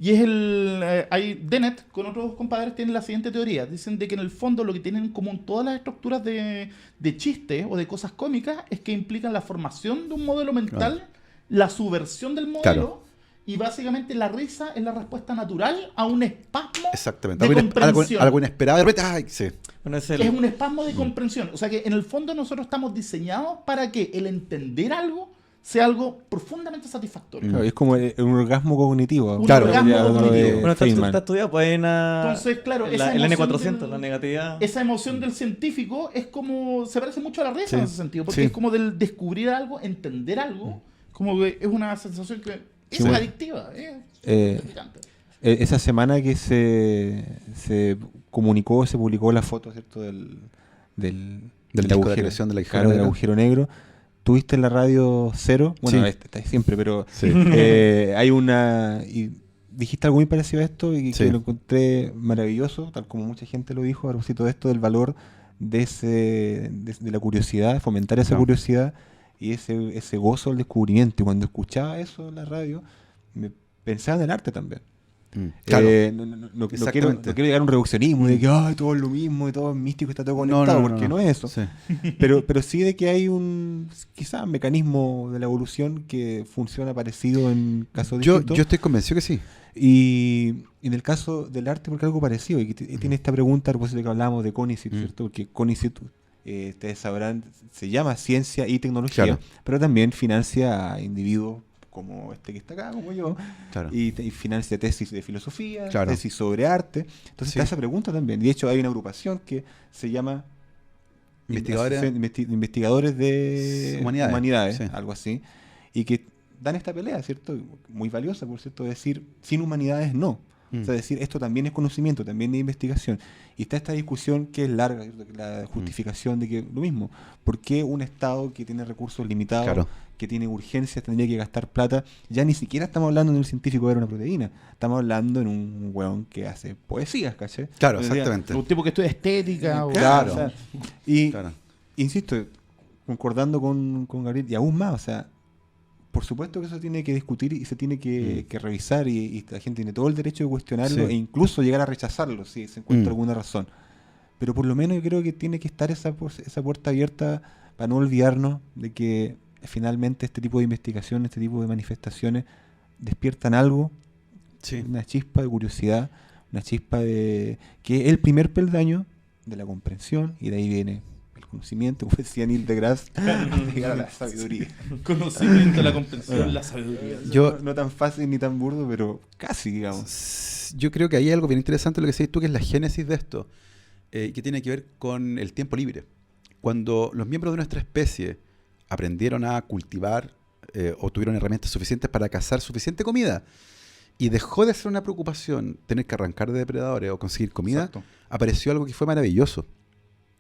Y es hay Dennett con otros compadres tienen la siguiente teoría. Dicen de que en el fondo lo que tienen en común todas las estructuras de chiste o de cosas cómicas es que implican la formación de un modelo mental, la subversión del modelo, Claro. y básicamente la risa es la respuesta natural a un espasmo Exactamente. de Algo, comprensión. algo inesperado. De repente, ¡ay! Sí. Bueno, es Es un espasmo de comprensión. O sea que en el fondo nosotros estamos diseñados para que el entender algo sea algo profundamente satisfactorio. Claro, es como un orgasmo cognitivo. Un Claro. orgasmo Lo de cognitivo. Bueno, Feynman. está estudiado, pues hay una... Entonces, claro, esa el emoción N400, del- la negatividad. Esa emoción del científico es como, se parece mucho a la risa en ese sentido, porque Sí. es como del descubrir algo, entender algo, como que es una sensación que es bueno. adictiva. Gratificante. Esa semana que se comunicó, se publicó la foto, ¿cierto? Del disco de creación del agujero claro, del negro. agujero negro. Tuviste en la radio Cero, bueno, Sí. está siempre, pero Sí. hay una... Y dijiste algo muy parecido a esto y Sí. que lo encontré maravilloso, tal como mucha gente lo dijo, a propósito de esto, del valor de la curiosidad, fomentar esa Claro. curiosidad y ese gozo al descubrimiento. Y cuando escuchaba eso en la radio, me pensaba en el arte también. Claro. No quiero Exactamente. llegar a un reduccionismo de que ay, todo es lo mismo y todo es místico y está todo conectado, porque no es eso. Sí. Pero sí de que hay quizás un mecanismo de la evolución que funciona parecido en casos Yo distintos. estoy convencido que sí. Y en el caso del arte, porque algo parecido, y que tiene esta pregunta a propósito de que hablábamos de CONICET, ¿cierto? Porque CONICET, ustedes sabrán, se llama Ciencia y Tecnología, Claro. pero también financia a individuos como este que está acá, como yo, Claro. y financia tesis de filosofía, Claro. tesis sobre arte. Entonces Sí. está esa pregunta también. De hecho, hay una agrupación que se llama Investigadores- Investigadores de Humanidades, sí. algo así, y que dan esta pelea, ¿cierto? Muy valiosa, por cierto, decir, sin humanidades no. O sea, decir, esto también es conocimiento, también es investigación. Y está esta discusión que es larga, ¿cierto? La justificación de que lo mismo. ¿Por qué un Estado que tiene recursos limitados, Claro. que tiene urgencias, tendría que gastar plata? Ya ni siquiera estamos hablando de un científico de una proteína. Estamos hablando en un weón que hace poesías, ¿cachai? Claro, Entonces, exactamente. Un tipo que estudia estética. o- Claro. o sea, y Claro. insisto, concordando con Gabriel, y aún más, o sea, por supuesto que eso tiene que discutir y se tiene que revisar y la gente tiene todo el derecho de cuestionarlo Sí. e incluso llegar a rechazarlo si se encuentra Mm. alguna razón. Pero por lo menos yo creo que tiene que estar esa puerta abierta para no olvidarnos de que finalmente este tipo de investigación, este tipo de manifestaciones despiertan algo, Sí. una chispa de curiosidad, una chispa de que es el primer peldaño de la comprensión y de ahí viene el conocimiento, como decía Neil deGrasse, hasta llegar a la sabiduría. Conocimiento, la comprensión, la sabiduría. No tan fácil ni tan burdo, pero casi, digamos. Yo creo que hay algo bien interesante lo que decís tú, que es la génesis de esto, que tiene que ver con el tiempo libre. Cuando los miembros de nuestra especie aprendieron a cultivar o tuvieron herramientas suficientes para cazar suficiente comida y dejó de ser una preocupación tener que arrancar de depredadores o conseguir comida, Exacto. apareció algo que fue maravilloso.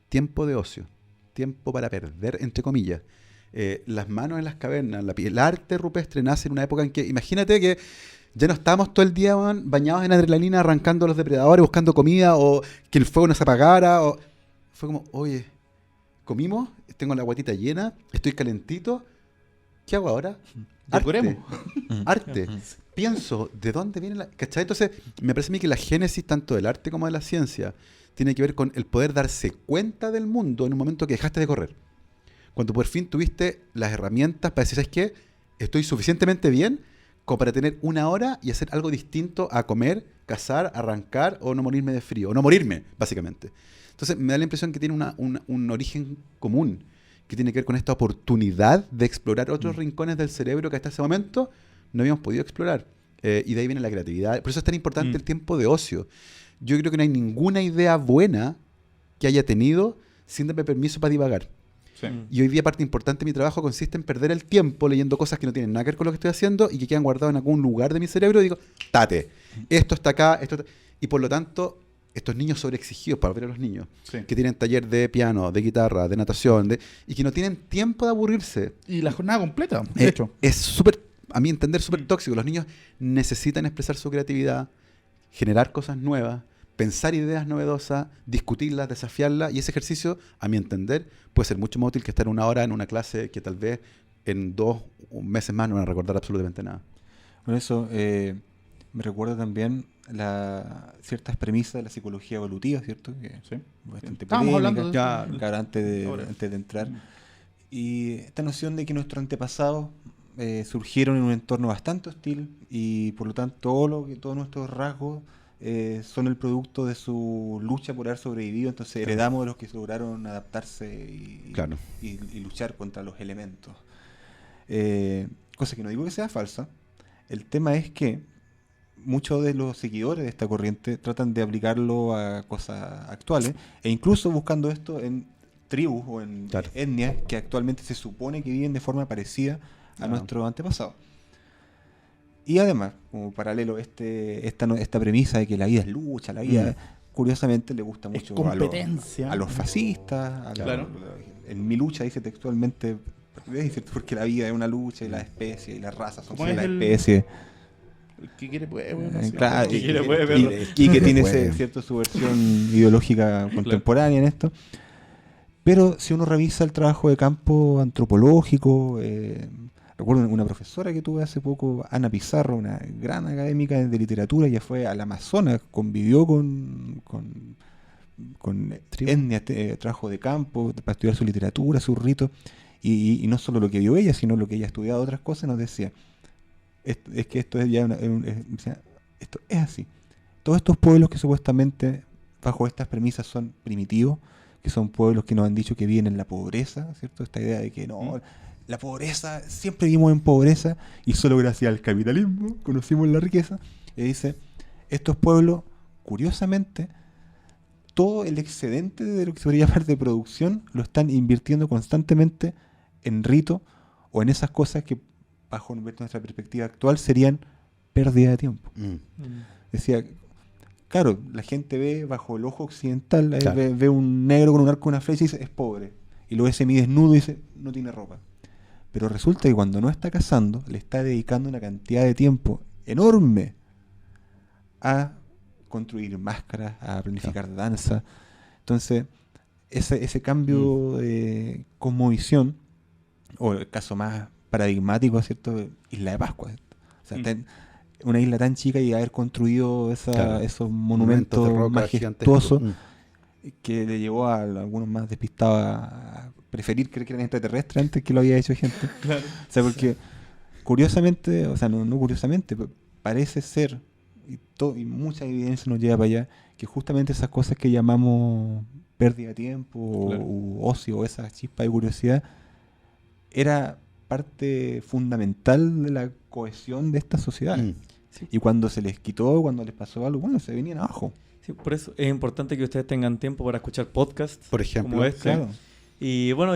Tiempo de ocio, tiempo para perder, entre comillas. Las manos en las cavernas, el arte rupestre nace en una época en que, imagínate que ya no estábamos todo el día bañados en adrenalina, arrancando a los depredadores, buscando comida, o que el fuego nos apagara. Fue como, oye, comimos, tengo la guatita llena, estoy calentito, ¿qué hago ahora? Decoremos. Arte. Pienso, ¿de dónde viene la...? ¿Cachai? Entonces, me parece a mí que la génesis tanto del arte como de la ciencia tiene que ver con el poder darse cuenta del mundo en un momento que dejaste de correr. Cuando por fin tuviste las herramientas para decir, ¿sabes qué? Estoy suficientemente bien como para tener una hora y hacer algo distinto a comer, cazar, arrancar o no morirme de frío. O no morirme, básicamente. Entonces, me da la impresión que tiene un origen común, que tiene que ver con esta oportunidad de explorar otros rincones del cerebro que hasta ese momento no habíamos podido explorar. Y de ahí viene la creatividad. Por eso es tan importante el tiempo de ocio. Yo creo que no hay ninguna idea buena que haya tenido sin darme permiso para divagar. Sí. Y hoy día parte importante de mi trabajo consiste en perder el tiempo leyendo cosas que no tienen nada que ver con lo que estoy haciendo y que quedan guardadas en algún lugar de mi cerebro y digo, tate, esto está acá, y por lo tanto, estos niños sobreexigidos para ver a los niños, Sí. que tienen taller de piano, de guitarra, de natación, y que no tienen tiempo de aburrirse. Y la jornada completa, de hecho. Es súper, a mi entender, súper tóxico. Los niños necesitan expresar su creatividad, generar cosas nuevas, pensar ideas novedosas, discutirlas, desafiarlas, y ese ejercicio, a mi entender, puede ser mucho más útil que estar 1 hora en una clase que tal vez en 2 meses más no van a recordar absolutamente nada. Con eso me recuerda también ciertas premisas de la psicología evolutiva, ¿cierto? Que Sí. bastante Estábamos hablando de Ya, eso. claro, antes Ahora. de entrar. Y esta noción de que nuestros antepasados surgieron en un entorno bastante hostil y por lo tanto todos nuestros rasgos son el producto de su lucha por haber sobrevivido, entonces heredamos de los que lograron adaptarse y luchar contra los elementos. Cosa que no digo que sea falsa. El tema es que muchos de los seguidores de esta corriente tratan de aplicarlo a cosas actuales e incluso buscando esto en tribus o en etnias que actualmente se supone que viven de forma parecida a nuestros antepasados. Y además, como paralelo, esta premisa de que la vida es lucha, la vida, curiosamente, le gusta mucho competencia. a los fascistas. En Mi lucha dice textualmente, porque la vida es una lucha y la especie y las razas son ¿Cómo solo es la el- especie. El que quiere puede, bueno, sí. Claro, que quiere puede verlo. y que tiene Puede. cierto su ideológica contemporánea en esto. Pero si uno revisa el trabajo de campo antropológico, recuerdo una profesora que tuve hace poco, Ana Pizarro, una gran académica de literatura, ella fue al Amazonas, convivió con etnias, trabajo de campo, para estudiar su literatura, sus ritos, y no solo lo que vio ella, sino lo que ella ha estudiado, otras cosas, nos decía, es que esto es ya esto es así. Todos estos pueblos que supuestamente bajo estas premisas son primitivos, que son pueblos que nos han dicho que viven en la pobreza, ¿cierto? Esta idea de que no, la pobreza, siempre vivimos en pobreza y solo gracias al capitalismo conocimos la riqueza. Y dice, estos pueblos, curiosamente, todo el excedente de lo que se podría llamar de producción lo están invirtiendo constantemente en rito o en esas cosas que bajo nuestra perspectiva actual serían pérdida de tiempo. Decía, claro, la gente ve bajo el ojo occidental, ve un negro con un arco y una flecha y dice, es pobre. Y lo ve semidesnudo y dice, no tiene ropa. Pero resulta que cuando no está cazando, le está dedicando una cantidad de tiempo enorme a construir máscaras, a planificar danza. Entonces, ese cambio de cosmovisión, o el caso más paradigmático, ¿cierto? Isla de Pascua. O sea, una isla tan chica y haber construido esos monumentos de roca majestuosos gigantescos. que le llevó a algunos más despistados a preferir creer que eran extraterrestres antes que lo había hecho gente. Claro. O sea, porque curiosamente, o sea, no curiosamente, parece ser, y mucha evidencia nos lleva para allá, que justamente esas cosas que llamamos pérdida de tiempo u ocio, o esa chispa de curiosidad, era parte fundamental de la cohesión de esta sociedad. Sí. Y cuando se les quitó, cuando les pasó algo, bueno, se venían abajo. Sí, por eso es importante que ustedes tengan tiempo para escuchar podcasts Por ejemplo, como este. Claro. Y bueno,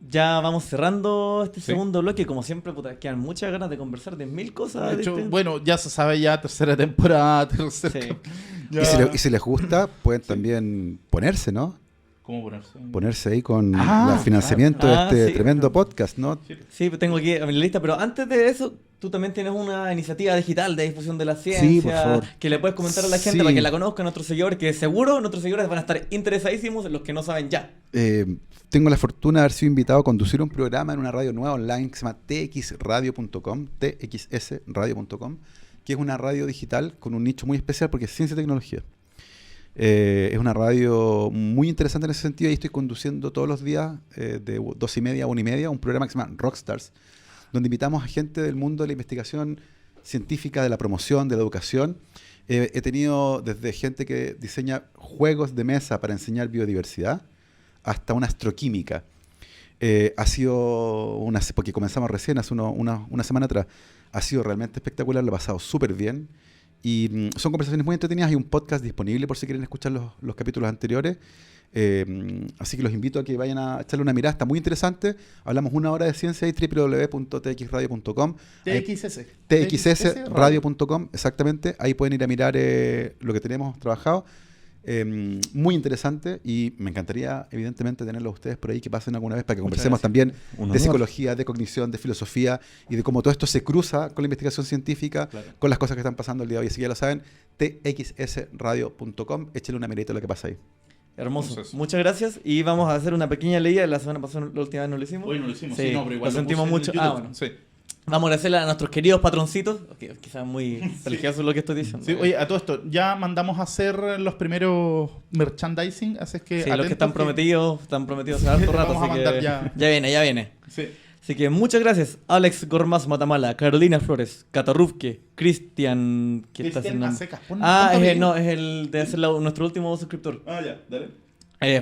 ya vamos cerrando este Sí. segundo bloque. Como siempre, puta, quedan muchas ganas de conversar de mil cosas. De hecho, distintas. bueno, ya se sabe ya, tercera temporada, tercera. Sí. Y si les gusta, pueden también ponerse, ¿no? ¿Cómo ponerse? Ponerse ahí con Ah, el financiamiento claro. de este Sí. tremendo podcast, ¿no? Sí, tengo aquí en la lista, pero antes de eso, tú también tienes una iniciativa digital de difusión de la ciencia. Sí, por favor. Que le puedes comentar a la gente Sí. para que la conozcan, a nuestros seguidores, que seguro nuestros seguidores van a estar interesadísimos en los que no saben ya. Tengo la fortuna de haber sido invitado a conducir un programa en una radio nueva online que se llama txradio.com, txsradio.com, que es una radio digital con un nicho muy especial porque es ciencia y tecnología. Es una radio muy interesante en ese sentido y estoy conduciendo todos los días de 2:30 a 1:30 un programa que se llama Rockstars, donde invitamos a gente del mundo de la investigación científica, de la promoción, de la educación. He tenido desde gente que diseña juegos de mesa para enseñar biodiversidad hasta una astroquímica. Ha sido porque comenzamos recién, hace una semana atrás. Ha sido realmente espectacular, lo he pasado súper bien. Y son conversaciones muy entretenidas. Hay un podcast disponible por si quieren escuchar los capítulos anteriores. Así que los invito a que vayan a echarle una mirada, está muy interesante. Hablamos 1 hora de ciencia ahí, www.txradio.com. txsradio.com, exactamente. Ahí pueden ir a mirar lo que tenemos trabajado. Muy interesante y me encantaría evidentemente tenerlos ustedes por ahí que pasen alguna vez para que conversemos también de psicología, de cognición, de filosofía y de cómo todo esto se cruza con la investigación científica, con las cosas que están pasando el día de hoy. Así que ya lo saben, txsradio.com, échenle una miradita a lo que pasa ahí. Hermoso. Entonces, Muchas gracias. Y vamos a hacer una pequeña leída. La semana pasada, la última vez no lo hicimos. hoy no lo hicimos, Sí, sí, no, pero igual lo sentimos puse en mucho. YouTube. Bueno. Sí. Vamos a agradecerle a nuestros queridos patroncitos. Que quizás muy religioso lo que estoy diciendo. Sí, oye, a todo esto, ya mandamos a hacer los primeros merchandising, así es que Sí, los que están prometidos hace harto rato. Vamos a Así mandar que ya. ya viene. Sí. Así que muchas gracias. Alex Gormaz Matamala, Carolina Flores, Catarrufque, Cristian. ¿Qué está Cristian haciendo? Acecas, pon Es el de hacer nuestro último suscriptor. Ah, ya, dale.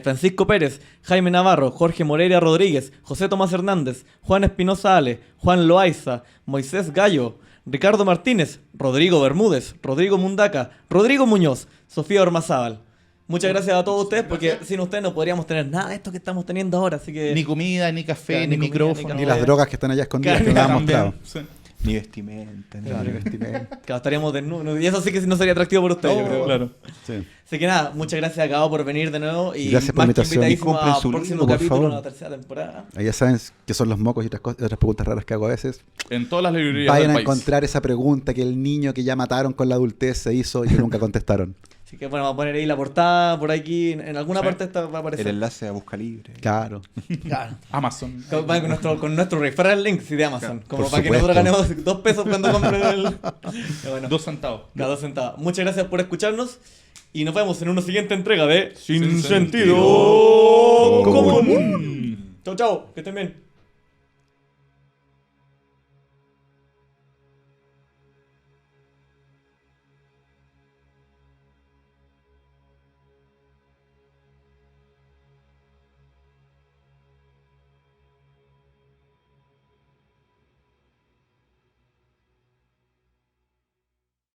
Francisco Pérez, Jaime Navarro, Jorge Moreira Rodríguez, José Tomás Hernández, Juan Espinosa Ale, Juan Loaiza, Moisés Gallo, Ricardo Martínez, Rodrigo Bermúdez, Rodrigo Mundaca, Rodrigo Muñoz, Sofía Ormazábal. Muchas gracias a todos ustedes, porque sin ustedes no podríamos tener nada de esto que estamos teniendo ahora, así que... Ni comida, ni café, Claro, ni ni comida, micrófono. ni Y las drogas que están allá escondidas que nos han mostrado. Sí. Ni vestimenta, ni Claro. Vestimenta. Claro, estaríamos desnudos, y eso sí que no sería atractivo para ustedes, yo creo. Claro. Sí. Así que nada, muchas gracias a Gabo por venir de nuevo, y Gracias por la más que invitación. invitadísimo Y compren a su próximo libro, por capítulo favor. de la tercera temporada. Ahí ya saben que son los mocos y otras preguntas raras que hago a veces. En todas las librerías Vayan del a país. encontrar esa pregunta que el niño que ya mataron con la adultez se hizo y que nunca contestaron. Así que bueno, vamos a poner ahí la portada, por aquí, en alguna Sí. parte esta va a aparecer. El enlace a Busca Libre. Claro. Claro. Amazon. Con nuestro referral link sí, de Amazon. Como Por para que supuesto. nosotros ganemos 2 pesos cuando compren el. Bueno, 2 centavos. cada 2 centavos. Muchas gracias por escucharnos. Y nos vemos en una siguiente entrega de Sin Sentido Sentido Común. Común. Chau, chau. Que estén bien.